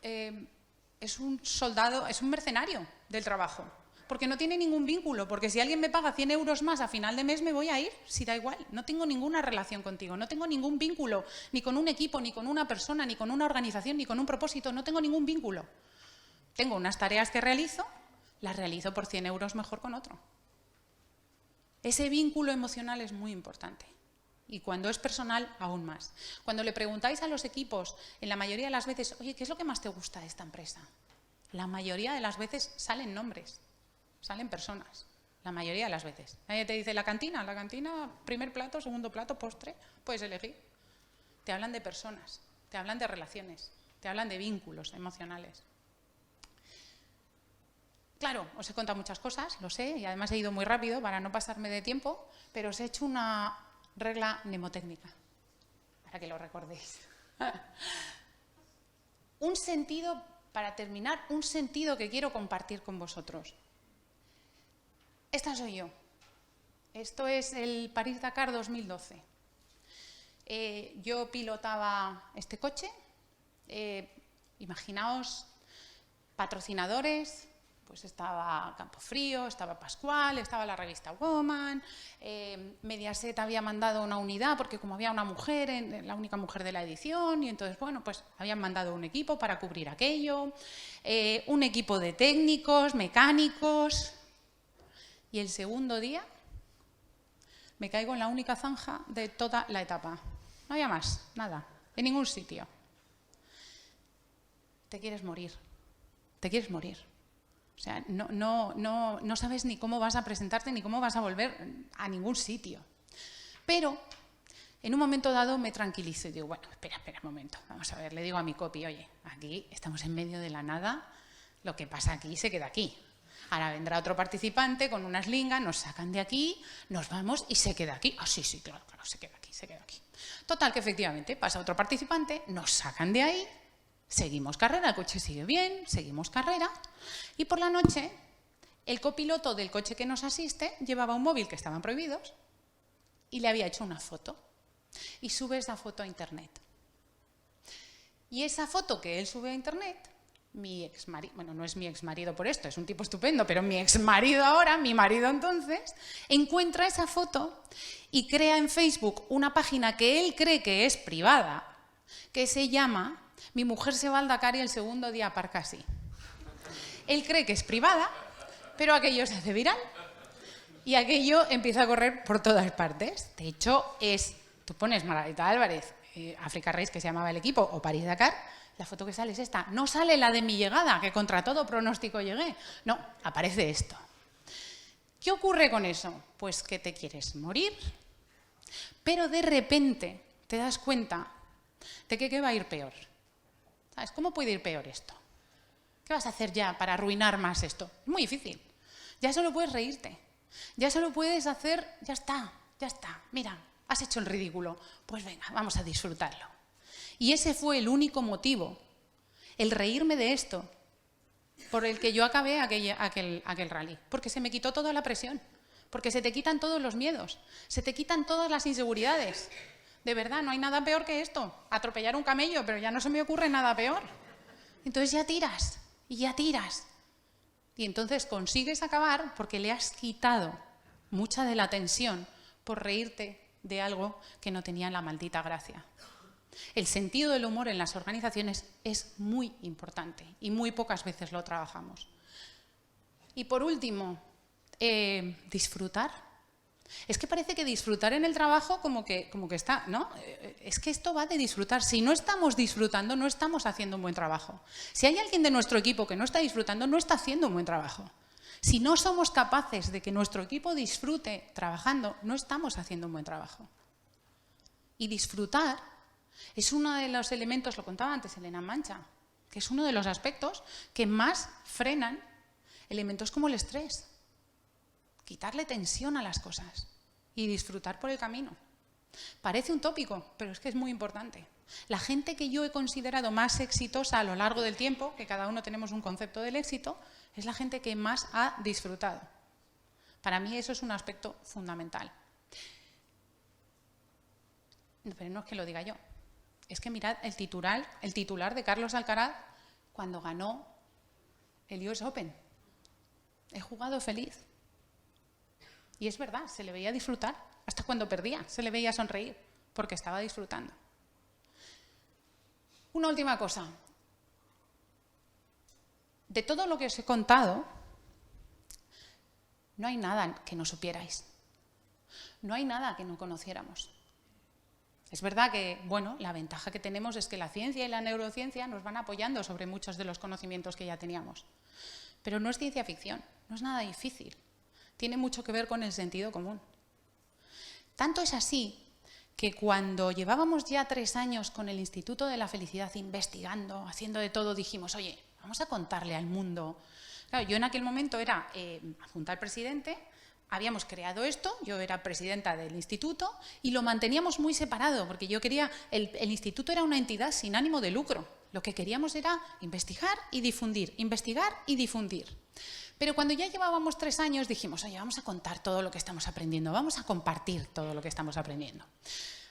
Speaker 2: es un soldado, es un mercenario del trabajo. Porque no tiene ningún vínculo. Porque si alguien me paga 100 euros más a final de mes me voy a ir. Si da igual, no tengo ninguna relación contigo. No tengo ningún vínculo ni con un equipo, ni con una persona, ni con una organización, ni con un propósito. No tengo ningún vínculo. Tengo unas tareas que realizo, las realizo por 100 euros mejor con otro. Ese vínculo emocional es muy importante. Y cuando es personal, aún más. Cuando le preguntáis a los equipos, en la mayoría de las veces, oye, ¿qué es lo que más te gusta de esta empresa? La mayoría de las veces salen nombres, salen personas. La mayoría de las veces. Nadie te dice la cantina, primer plato, segundo plato, postre, puedes elegir. Te hablan de personas, te hablan de relaciones, te hablan de vínculos emocionales. Claro, os he contado muchas cosas, lo sé, y además he ido muy rápido para no pasarme de tiempo, pero os he hecho una regla mnemotécnica, para que lo recordéis. Un sentido, para terminar, un sentido que quiero compartir con vosotros. Esta soy yo. Esto es el París-Dakar 2012. Yo pilotaba este coche. Imaginaos patrocinadores. Pues estaba Campofrío, estaba Pascual, estaba la revista Woman, Mediaset había mandado una unidad porque como había una mujer, la única mujer de la edición, y entonces, bueno, pues habían mandado un equipo para cubrir aquello, un equipo de técnicos, mecánicos, y el segundo día me caigo en la única zanja de toda la etapa. No había más, nada, en ningún sitio. Te quieres morir, te quieres morir. O sea, no sabes ni cómo vas a presentarte ni cómo vas a volver a ningún sitio. Pero en un momento dado me tranquilizo y digo, bueno, espera un momento, vamos a ver, le digo a mi copy, oye, aquí estamos en medio de la nada, lo que pasa aquí se queda aquí. Ahora vendrá otro participante con unas lingas, nos sacan de aquí, nos vamos y se queda aquí. Ah, sí, claro, se queda aquí. Total, que efectivamente pasa otro participante, nos sacan de ahí. Seguimos carrera, el coche sigue bien, seguimos carrera y por la noche el copiloto del coche que nos asiste llevaba un móvil que estaban prohibidos y le había hecho una foto y sube esa foto a internet. Y esa foto que él sube a internet, mi exmarido, bueno, no es mi exmarido por esto, es un tipo estupendo, pero mi exmarido ahora, mi marido entonces, encuentra esa foto y crea en Facebook una página que él cree que es privada, que se llama Mi mujer se va al Dakar y el segundo día aparca así. Él cree que es privada, pero aquello se hace viral y aquello empieza a correr por todas partes. De hecho, tú pones Margarita Álvarez, Africa Race, que se llamaba el equipo, o París-Dakar, la foto que sale es esta. No sale la de mi llegada, que contra todo pronóstico llegué. No, aparece esto. ¿Qué ocurre con eso? Pues que te quieres morir, pero de repente te das cuenta de que va a ir peor. ¿Sabes? ¿Cómo puede ir peor esto? ¿Qué vas a hacer ya para arruinar más esto? Es muy difícil. Ya solo puedes reírte. Ya solo puedes hacer, ya está. Mira, has hecho el ridículo. Pues venga, vamos a disfrutarlo. Y ese fue el único motivo, el reírme de esto, por el que yo acabé aquel rally. Porque se me quitó toda la presión. Porque se te quitan todos los miedos. Se te quitan todas las inseguridades. De verdad, no hay nada peor que esto. Atropellar un camello, pero ya no se me ocurre nada peor. Entonces ya tiras, y ya tiras. Y entonces consigues acabar porque le has quitado mucha de la tensión por reírte de algo que no tenía la maldita gracia. El sentido del humor en las organizaciones es muy importante y muy pocas veces lo trabajamos. Y por último, disfrutar. Es que parece que disfrutar en el trabajo como que está, ¿no? Es que esto va de disfrutar. Si no estamos disfrutando, no estamos haciendo un buen trabajo. Si hay alguien de nuestro equipo que no está disfrutando, no está haciendo un buen trabajo. Si no somos capaces de que nuestro equipo disfrute trabajando, no estamos haciendo un buen trabajo. Y disfrutar es uno de los elementos, lo contaba antes Elena Mancha, que es uno de los aspectos que más frenan elementos como el estrés. Quitarle tensión a las cosas y disfrutar por el camino. Parece un tópico, pero es que es muy importante. La gente que yo he considerado más exitosa a lo largo del tiempo, que cada uno tenemos un concepto del éxito, es la gente que más ha disfrutado. Para mí eso es un aspecto fundamental. Pero no es que lo diga yo. Es que mirad el titular de Carlos Alcaraz cuando ganó el US Open. He jugado feliz. Y es verdad, se le veía disfrutar. Hasta cuando perdía, se le veía sonreír, porque estaba disfrutando. Una última cosa. De todo lo que os he contado, no hay nada que no supierais. No hay nada que no conociéramos. Es verdad que, bueno, la ventaja que tenemos es que la ciencia y la neurociencia nos van apoyando sobre muchos de los conocimientos que ya teníamos. Pero no es ciencia ficción, no es nada difícil. Tiene mucho que ver con el sentido común. Tanto es así que cuando llevábamos ya 3 años con el Instituto de la Felicidad investigando, haciendo de todo, dijimos, oye, vamos a contarle al mundo. Claro, yo en aquel momento era adjunta al presidente, habíamos creado esto, yo era presidenta del instituto y lo manteníamos muy separado porque yo quería, el instituto era una entidad sin ánimo de lucro. Lo que queríamos era investigar y difundir, investigar y difundir. Pero cuando ya llevábamos 3 años dijimos, oye, vamos a contar todo lo que estamos aprendiendo, vamos a compartir todo lo que estamos aprendiendo.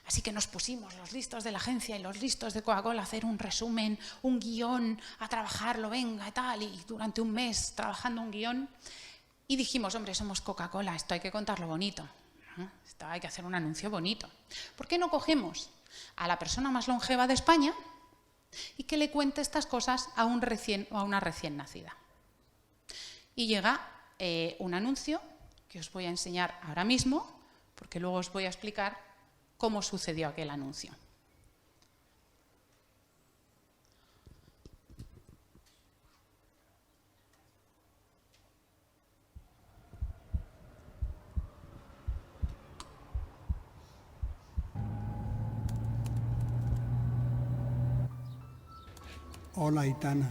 Speaker 2: Así que nos pusimos los listos de la agencia y los listos de Coca-Cola a hacer un resumen, un guión, a trabajarlo, venga y tal, y durante un mes trabajando un guión. Y dijimos, hombre, somos Coca-Cola, esto hay que contarlo bonito, ¿no? Esto hay que hacer un anuncio bonito. ¿Por qué no cogemos a la persona más longeva de España y que le cuente estas cosas a una recién nacida? Y llega un anuncio que os voy a enseñar ahora mismo, porque luego os voy a explicar cómo sucedió aquel anuncio.
Speaker 4: Hola, Aitana.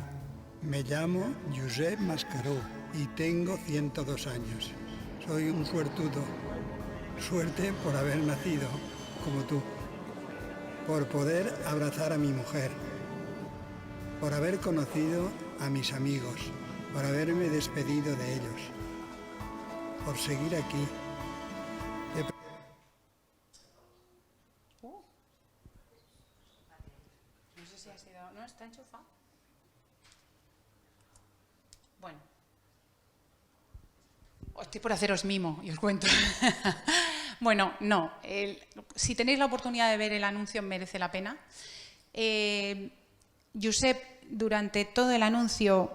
Speaker 4: Me llamo Josep Mascaró y tengo 102 años. Soy un suertudo. Suerte por haber nacido como tú. Por poder abrazar a mi mujer. Por haber conocido a mis amigos. Por haberme despedido de ellos. Por seguir aquí.
Speaker 2: No sé si ha sido... ¿No está enchufado? Bueno. Estoy por haceros mimo y os cuento. Bueno, no. Si tenéis la oportunidad de ver el anuncio, merece la pena. Josep, durante todo el anuncio,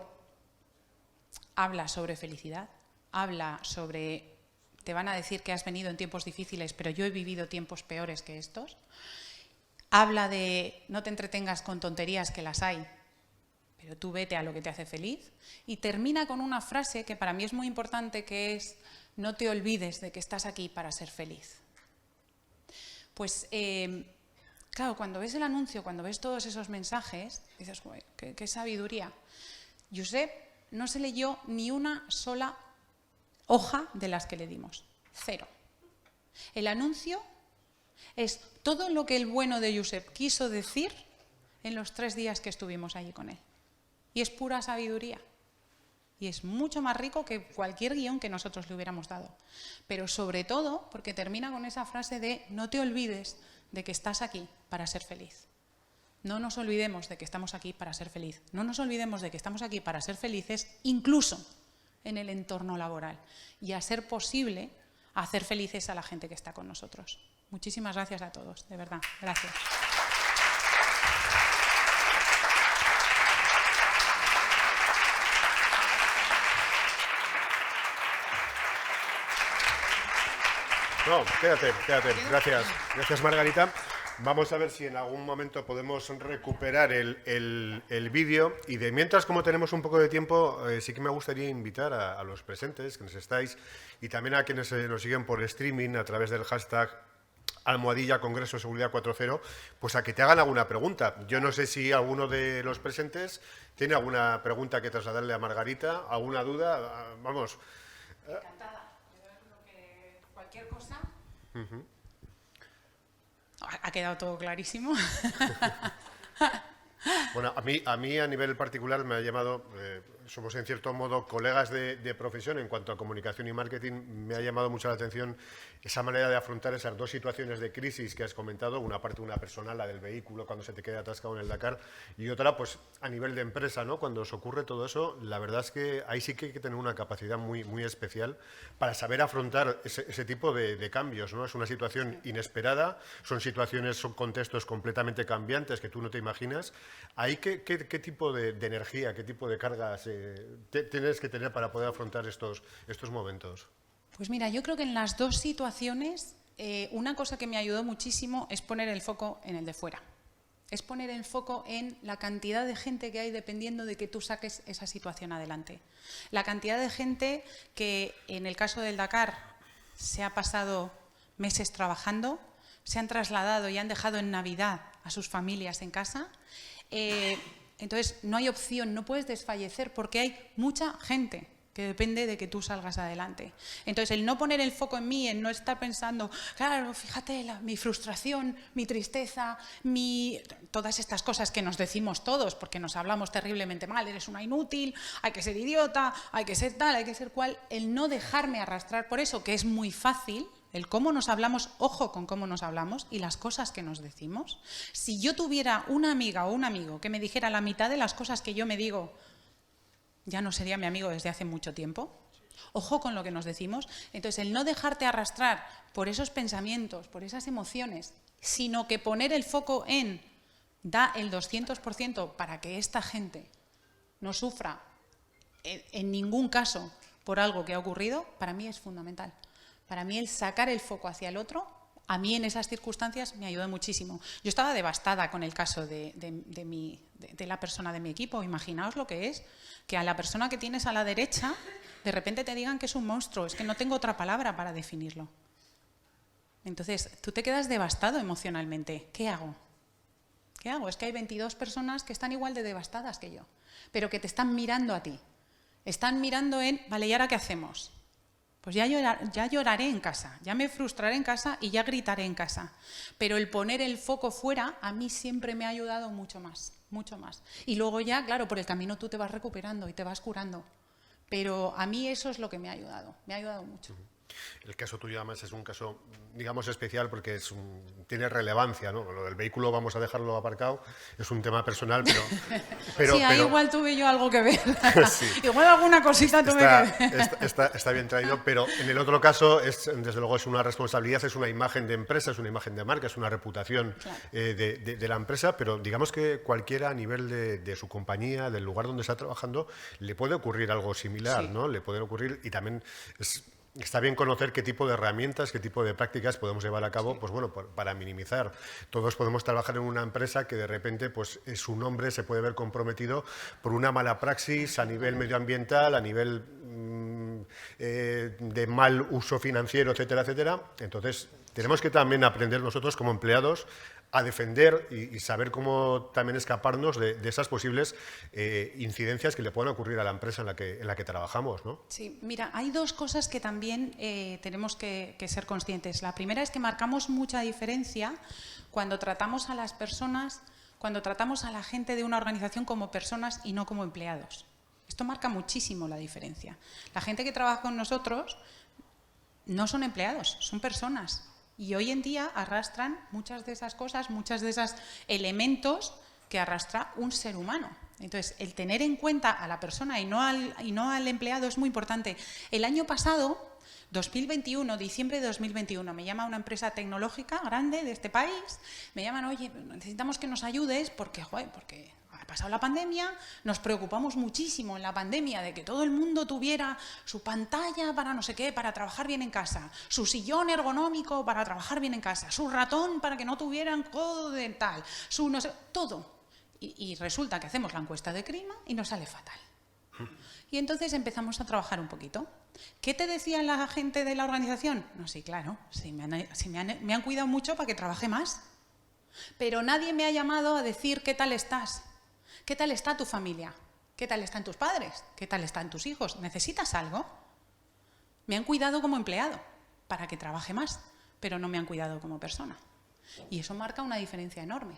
Speaker 2: habla sobre felicidad, habla sobre... Te van a decir que has venido en tiempos difíciles, pero yo he vivido tiempos peores que estos. habla de no te entretengas con tonterías, que las hay, pero tú vete a lo que te hace feliz. Y termina con una frase que para mí es muy importante, que es: no te olvides de que estás aquí para ser feliz. Pues, claro, cuando ves el anuncio, cuando ves todos esos mensajes, dices, qué sabiduría. Josep no se leyó ni una sola hoja de las que le dimos. 0. El anuncio es todo lo que el bueno de Josep quiso decir en los 3 días que estuvimos allí con él. Y es pura sabiduría. Y es mucho más rico que cualquier guión que nosotros le hubiéramos dado. Pero sobre todo porque termina con esa frase de no te olvides de que estás aquí para ser feliz. No nos olvidemos de que estamos aquí para ser feliz. No nos olvidemos de que estamos aquí para ser felices incluso en el entorno laboral. Y a ser posible hacer felices a la gente que está con nosotros. Muchísimas gracias a todos, de verdad. Gracias.
Speaker 1: No, quédate. Gracias, Margarita. Vamos a ver si en algún momento podemos recuperar el vídeo. Y de mientras, como tenemos un poco de tiempo, sí que me gustaría invitar a los presentes, que nos estáis, y también a quienes nos siguen por streaming a través del hashtag #Congreso Seguridad 4.0, pues a que te hagan alguna pregunta. Yo no sé si alguno de los presentes tiene alguna pregunta que trasladarle a Margarita, alguna duda. Vamos.
Speaker 2: Encantada. Cualquier cosa. Ha quedado todo clarísimo.
Speaker 1: Bueno, a mí a nivel particular me ha llamado, somos en cierto modo colegas de profesión en cuanto a comunicación y marketing, me ha llamado mucho la atención esa manera de afrontar esas 2 situaciones de crisis que has comentado, una parte una personal, la del vehículo cuando se te queda atascado en el Dakar, y otra pues a nivel de empresa, ¿no? Cuando os ocurre todo eso, la verdad es que ahí sí que hay que tener una capacidad muy especial para saber afrontar ese tipo de cambios, ¿no? Es una situación inesperada, son contextos completamente cambiantes que tú no te imaginas. Ahí, ¿qué tipo de energía, qué tipo de cargas tienes que tener para poder afrontar estos momentos?
Speaker 2: Pues mira, yo creo que en las 2 situaciones, una cosa que me ayudó muchísimo es poner el foco en el de fuera. Es poner el foco en la cantidad de gente que hay dependiendo de que tú saques esa situación adelante. La cantidad de gente que, en el caso del Dakar, se ha pasado meses trabajando, se han trasladado y han dejado en Navidad a sus familias en casa. Entonces, no hay opción, no puedes desfallecer porque hay mucha gente que depende de que tú salgas adelante. Entonces, el no poner el foco en mí, en no estar pensando, claro, fíjate, mi frustración, mi tristeza, todas estas cosas que nos decimos todos, porque nos hablamos terriblemente mal, eres una inútil, hay que ser idiota, hay que ser tal, hay que ser cual, el no dejarme arrastrar por eso, que es muy fácil, el cómo nos hablamos, ojo con cómo nos hablamos y las cosas que nos decimos. Si yo tuviera una amiga o un amigo que me dijera la mitad de las cosas que yo me digo, ya no sería mi amigo desde hace mucho tiempo. Ojo con lo que nos decimos. Entonces, el no dejarte arrastrar por esos pensamientos, por esas emociones, sino que poner el foco en da el 200% para que esta gente no sufra en ningún caso por algo que ha ocurrido, para mí es fundamental. Para mí el sacar el foco hacia el otro, a mí en esas circunstancias me ayudó muchísimo. Yo estaba devastada con el caso de la persona de mi equipo. Imaginaos lo que es que a la persona que tienes a la derecha de repente te digan que es un monstruo. Es que no tengo otra palabra para definirlo. Entonces, tú te quedas devastado emocionalmente. ¿Qué hago? ¿Qué hago? Es que hay 22 personas que están igual de devastadas que yo, pero que te están mirando a ti. Están mirando vale, ¿y ahora qué hacemos? Pues ya lloraré en casa, ya me frustraré en casa y ya gritaré en casa. Pero el poner el foco fuera a mí siempre me ha ayudado mucho más, mucho más. Y luego ya, claro, por el camino tú te vas recuperando y te vas curando. Pero a mí eso es lo que me ha ayudado mucho.
Speaker 1: El caso tuyo además es un caso, digamos, especial porque tiene relevancia, ¿no? Lo del vehículo vamos a dejarlo aparcado, es un tema personal, pero
Speaker 2: sí, ahí igual tuve yo algo que ver.
Speaker 1: Sí.
Speaker 2: Igual alguna cosita tuve que ver.
Speaker 1: Está bien traído, pero en el otro caso, desde luego, es una responsabilidad, es una imagen de empresa, es una imagen de marca, es una reputación
Speaker 2: claro.
Speaker 1: de la empresa, pero digamos que cualquiera a nivel de su compañía, del lugar donde está trabajando, le puede ocurrir algo similar,
Speaker 2: Sí.
Speaker 1: ¿no? Le puede ocurrir y también está bien conocer qué tipo de herramientas, qué tipo de prácticas podemos llevar a cabo, pues bueno, para minimizar. Todos podemos trabajar en una empresa que de repente, pues su nombre se puede ver comprometido por una mala praxis a nivel medioambiental, a nivel de mal uso financiero, etcétera, etcétera. Entonces, tenemos que también aprender nosotros como empleados a defender y saber cómo también escaparnos de esas posibles incidencias que le puedan ocurrir a la empresa en la que trabajamos, ¿no?
Speaker 2: Sí, mira, hay dos cosas que también tenemos que ser conscientes. La primera es que marcamos mucha diferencia cuando tratamos a las personas, cuando tratamos a la gente de una organización como personas y no como empleados. Esto marca muchísimo la diferencia. La gente que trabaja con nosotros no son empleados, son personas. Y hoy en día arrastran muchas de esas cosas, muchos de esos elementos que arrastra un ser humano. Entonces, el tener en cuenta a la persona y no al empleado es muy importante. El año pasado, 2021, diciembre de 2021, me llama una empresa tecnológica grande de este país, me llaman, oye, necesitamos que nos ayudes porque ha pasado la pandemia, nos preocupamos muchísimo en la pandemia de que todo el mundo tuviera su pantalla para no sé qué, para trabajar bien en casa, su sillón ergonómico para trabajar bien en casa, su ratón para que no tuvieran codo dental, su no sé, todo. Y resulta que hacemos la encuesta de clima y nos sale fatal. Y entonces empezamos a trabajar un poquito. ¿Qué te decía la gente de la organización? No, sí, claro, sí, me han cuidado mucho para que trabaje más. Pero nadie me ha llamado a decir qué tal estás. ¿Qué tal está tu familia? ¿Qué tal están tus padres? ¿Qué tal están tus hijos? ¿Necesitas algo? Me han cuidado como empleado para que trabaje más, pero no me han cuidado como persona. Y eso marca una diferencia enorme.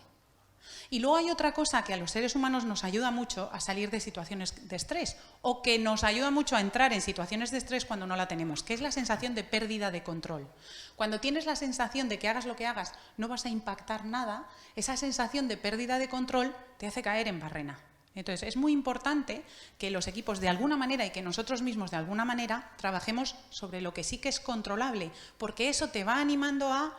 Speaker 2: Y luego hay otra cosa que a los seres humanos nos ayuda mucho a salir de situaciones de estrés o que nos ayuda mucho a entrar en situaciones de estrés cuando no la tenemos, que es la sensación de pérdida de control. Cuando tienes la sensación de que hagas lo que hagas no vas a impactar nada, esa sensación de pérdida de control te hace caer en barrena. Entonces, es muy importante que los equipos de alguna manera y que nosotros mismos de alguna manera trabajemos sobre lo que sí que es controlable, porque eso te va animando a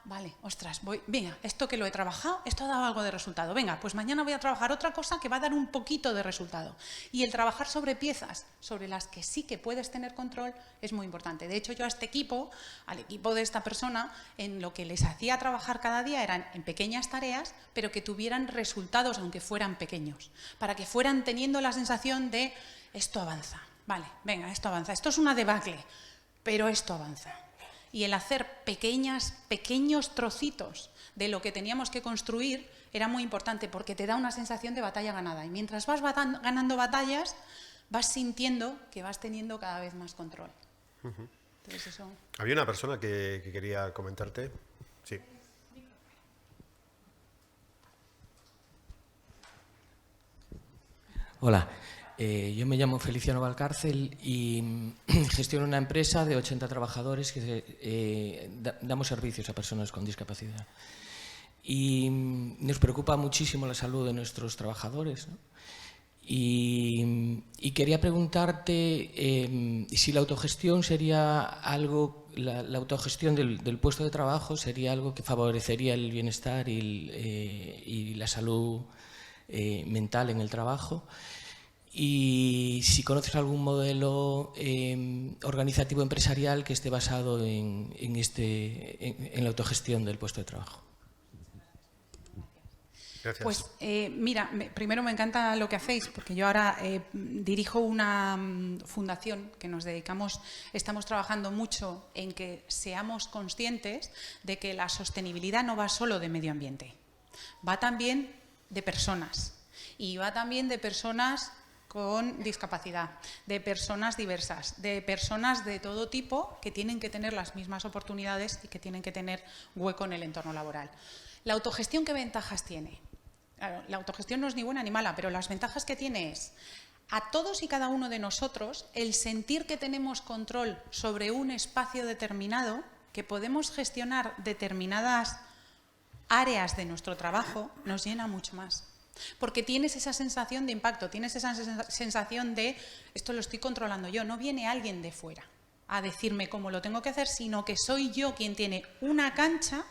Speaker 2: vale, ostras, venga, esto que lo he trabajado, esto ha dado algo de resultado. Venga, pues mañana voy a trabajar otra cosa que va a dar un poquito de resultado. Y el trabajar sobre piezas sobre las que sí que puedes tener control es muy importante. De hecho, yo a este equipo, al equipo de esta persona, en lo que les hacía trabajar cada día eran en pequeñas tareas, pero que tuvieran resultados, aunque fueran pequeños, para que fueran teniendo la sensación de esto avanza. Vale, venga, esto avanza. Esto es una debacle, pero esto avanza. Y el hacer pequeños trocitos de lo que teníamos que construir era muy importante porque te da una sensación de batalla ganada. Y mientras vas ganando batallas, vas sintiendo que vas teniendo cada vez más control. Entonces eso...
Speaker 1: Había una persona que quería comentarte. Sí.
Speaker 5: Hola. Yo me llamo Feliciano Valcárcel y gestiono una empresa de 80 trabajadores que damos servicios a personas con discapacidad. Y nos preocupa muchísimo la salud de nuestros trabajadores, ¿no? Y quería preguntarte si la autogestión sería algo, la autogestión del puesto de trabajo sería algo que favorecería el bienestar y la salud mental en el trabajo. Y si conoces algún modelo organizativo empresarial que esté basado en la autogestión del puesto de trabajo.
Speaker 1: Gracias.
Speaker 2: Pues mira, primero me encanta lo que hacéis, porque yo ahora dirijo una fundación que estamos trabajando mucho en que seamos conscientes de que la sostenibilidad no va solo de medio ambiente, va también de personas y va también de personas con discapacidad, de personas diversas, de personas de todo tipo que tienen que tener las mismas oportunidades y que tienen que tener hueco en el entorno laboral. ¿La autogestión qué ventajas tiene? Claro, la autogestión no es ni buena ni mala, pero las ventajas que tiene es a todos y cada uno de nosotros el sentir que tenemos control sobre un espacio determinado, que podemos gestionar determinadas áreas de nuestro trabajo, nos llena mucho más. Porque tienes esa sensación de impacto, tienes esa sensación de esto lo estoy controlando yo, no viene alguien de fuera a decirme cómo lo tengo que hacer, sino que soy yo quien tiene una cancha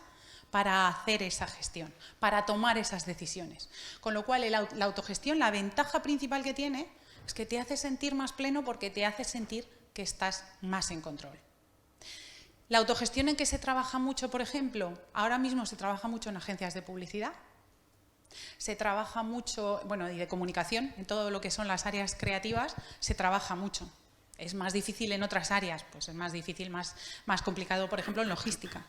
Speaker 2: para hacer esa gestión, para tomar esas decisiones. Con lo cual, la autogestión, la ventaja principal que tiene es que te hace sentir más pleno porque te hace sentir que estás más en control. La autogestión en que se trabaja mucho, por ejemplo, ahora mismo se trabaja mucho en agencias de publicidad, se trabaja mucho, bueno, y de comunicación, en todo lo que son las áreas creativas, se trabaja mucho. Es más difícil en otras áreas, pues es más difícil, más complicado, por ejemplo, en logística.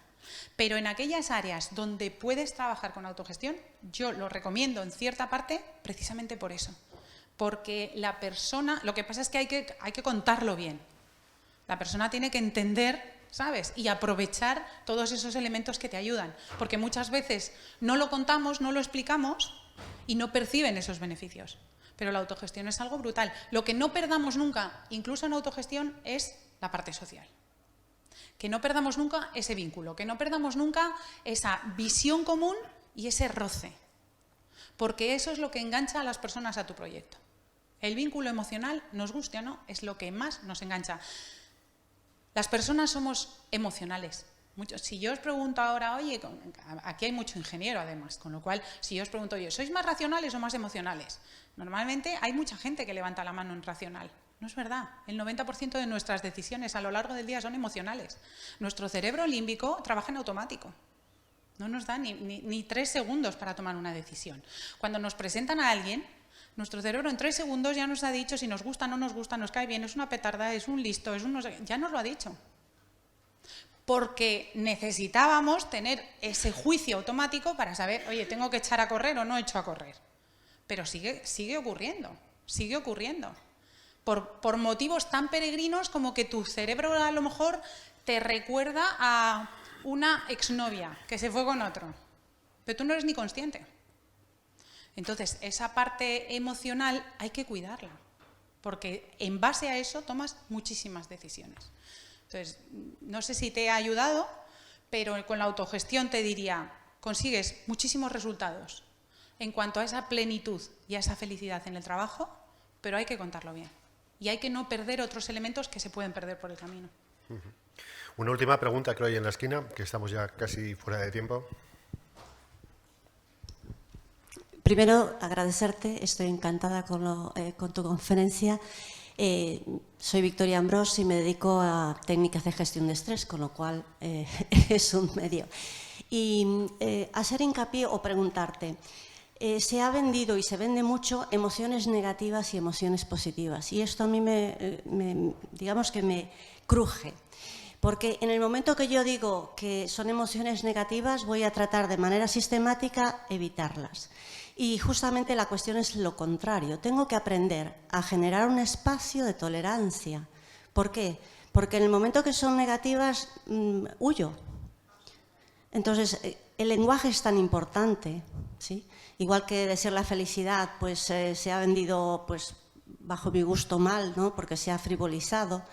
Speaker 2: Pero en aquellas áreas donde puedes trabajar con autogestión, yo lo recomiendo en cierta parte precisamente por eso. Porque la persona, lo que pasa es que hay que contarlo bien. La persona tiene que entender, ¿sabes? Y aprovechar todos esos elementos que te ayudan. Porque muchas veces no lo contamos, no lo explicamos y no perciben esos beneficios. Pero la autogestión es algo brutal. Lo que no perdamos nunca, incluso en autogestión, es la parte social. Que no perdamos nunca ese vínculo, que no perdamos nunca esa visión común y ese roce. Porque eso es lo que engancha a las personas a tu proyecto. El vínculo emocional, nos guste o no, es lo que más nos engancha. Las personas somos emocionales. Si yo os pregunto ahora, oye, aquí hay mucho ingeniero además, con lo cual, si yo os pregunto, oye, ¿sois más racionales o más emocionales? Normalmente hay mucha gente que levanta la mano en racional. No es verdad. El 90% de nuestras decisiones a lo largo del día son emocionales. Nuestro cerebro límbico trabaja en automático. No nos da ni 3 segundos para tomar una decisión. Cuando nos presentan a alguien, nuestro cerebro en 3 segundos ya nos ha dicho si nos gusta, no nos gusta, nos cae bien, es una petarda, es un listo, es un no sé, ya nos lo ha dicho. Porque necesitábamos tener ese juicio automático para saber, oye, ¿tengo que echar a correr o no echo a correr? Pero sigue ocurriendo, sigue ocurriendo. Por motivos tan peregrinos como que tu cerebro a lo mejor te recuerda a una exnovia que se fue con otro, pero tú no eres ni consciente. Entonces, esa parte emocional hay que cuidarla, porque en base a eso tomas muchísimas decisiones. Entonces, no sé si te ha ayudado, pero con la autogestión te diría, consigues muchísimos resultados en cuanto a esa plenitud y a esa felicidad en el trabajo, pero hay que contarlo bien. Y hay que no perder otros elementos que se pueden perder por el camino.
Speaker 1: Una última pregunta, creo, ahí en la esquina, que estamos ya casi fuera de tiempo.
Speaker 6: Primero, agradecerte, estoy encantada con tu conferencia. Soy Victoria Ambrós y me dedico a técnicas de gestión de estrés, con lo cual es un medio. Y hacer hincapié o preguntarte, se ha vendido y se vende mucho emociones negativas y emociones positivas. Y esto a mí digamos que me cruje. Porque en el momento que yo digo que son emociones negativas, voy a tratar de manera sistemática evitarlas. Y justamente la cuestión es lo contrario. Tengo que aprender a generar un espacio de tolerancia. ¿Por qué? Porque en el momento que son negativas, huyo. Entonces, el lenguaje es tan importante, ¿sí? Igual que decir la felicidad, pues se ha vendido, pues, bajo mi gusto mal, ¿no? Porque se ha frivolizado.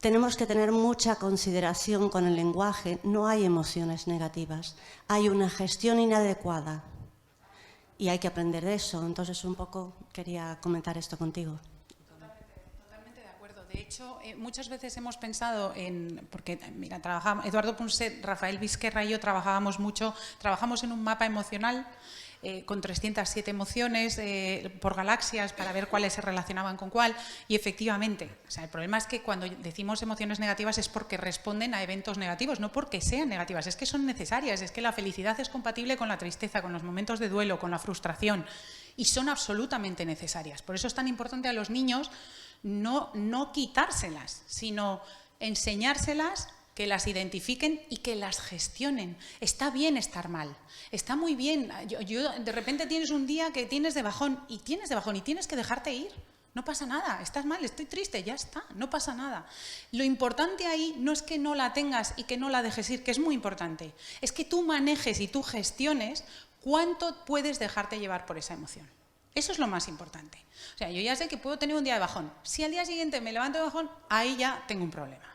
Speaker 6: Tenemos que tener mucha consideración con el lenguaje. No hay emociones negativas. Hay una gestión inadecuada. Y hay que aprender de eso. Entonces, un poco quería comentar esto contigo.
Speaker 2: Totalmente de acuerdo. De hecho, muchas veces hemos pensado en... Porque, mira, Eduardo Punset, Rafael Vizquerra y yo trabajamos en un mapa emocional con 307 emociones por galaxias para ver cuáles se relacionaban con cuál. Y efectivamente, o sea, el problema es que cuando decimos emociones negativas es porque responden a eventos negativos, no porque sean negativas, es que son necesarias, es que la felicidad es compatible con la tristeza, con los momentos de duelo, con la frustración, y son absolutamente necesarias. Por eso es tan importante a los niños no quitárselas, sino enseñárselas, que las identifiquen y que las gestionen. Está bien estar mal, está muy bien. De repente tienes un día que tienes de bajón y tienes que dejarte ir. No pasa nada, estás mal, estoy triste, ya está, no pasa nada. Lo importante ahí no es que no la tengas y que no la dejes ir, que es muy importante. Es que tú manejes y tú gestiones cuánto puedes dejarte llevar por esa emoción. Eso es lo más importante. O sea, yo ya sé que puedo tener un día de bajón. Si al día siguiente me levanto de bajón, ahí ya tengo un problema.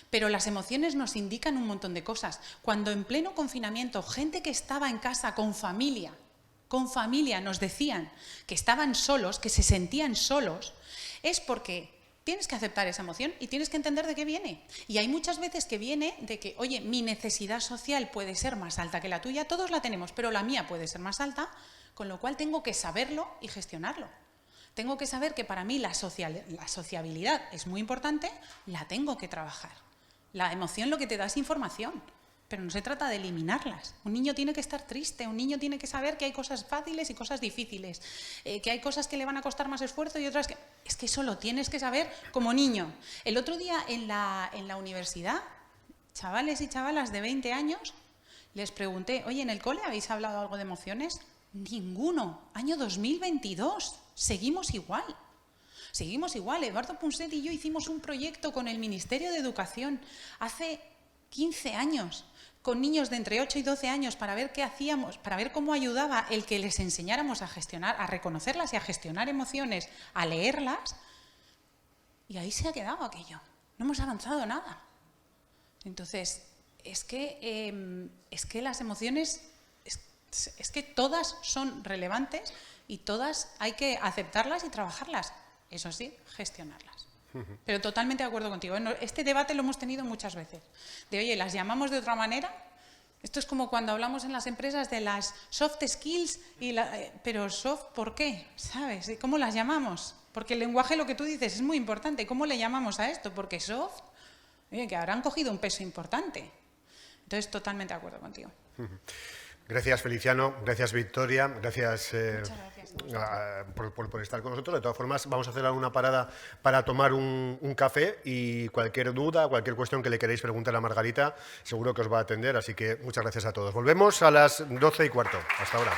Speaker 2: Pero las emociones nos indican un montón de cosas. Cuando en pleno confinamiento, gente que estaba en casa con familia nos decían que estaban solos, que se sentían solos, es porque tienes que aceptar esa emoción y tienes que entender de qué viene. Y hay muchas veces que viene de que, oye, mi necesidad social puede ser más alta que la tuya, todos la tenemos, pero la mía puede ser más alta, con lo cual tengo que saberlo y gestionarlo. Tengo que saber que para mí la sociabilidad es muy importante, la tengo que trabajar. La emoción lo que te da es información, pero no se trata de eliminarlas. Un niño tiene que estar triste, un niño tiene que saber que hay cosas fáciles y cosas difíciles, que hay cosas que le van a costar más esfuerzo y otras que... Es que eso lo tienes que saber como niño. El otro día en la universidad, chavales y chavalas de 20 años, les pregunté, oye, ¿en el cole habéis hablado algo de emociones? Ninguno. Año 2022. Seguimos igual. Seguimos igual. Eduardo Punset y yo hicimos un proyecto con el Ministerio de Educación hace 15 años, con niños de entre 8 y 12 años, para ver qué hacíamos, para ver cómo ayudaba el que les enseñáramos a gestionar, a reconocerlas y a gestionar emociones, a leerlas. Y ahí se ha quedado aquello. No hemos avanzado nada. Entonces, es que las emociones... Es que todas son relevantes y todas hay que aceptarlas y trabajarlas. Eso sí, gestionarlas. Pero totalmente de acuerdo contigo. Este debate lo hemos tenido muchas veces. De, oye, ¿las llamamos de otra manera? Esto es como cuando hablamos en las empresas de las soft skills, pero soft, ¿por qué? ¿Sabes? ¿Cómo las llamamos? Porque el lenguaje, lo que tú dices, es muy importante. ¿Cómo le llamamos a esto? Porque soft, oye, que habrán cogido un peso importante. Entonces, totalmente de acuerdo contigo.
Speaker 1: Gracias, Feliciano. Gracias, Victoria. Gracias,
Speaker 2: Gracias.
Speaker 1: por estar con nosotros. De todas formas, vamos a hacer alguna parada para tomar un café y cualquier duda, cualquier cuestión que le queréis preguntar a Margarita, seguro que os va a atender. Así que muchas gracias a todos. Volvemos a las 12:15. Hasta ahora.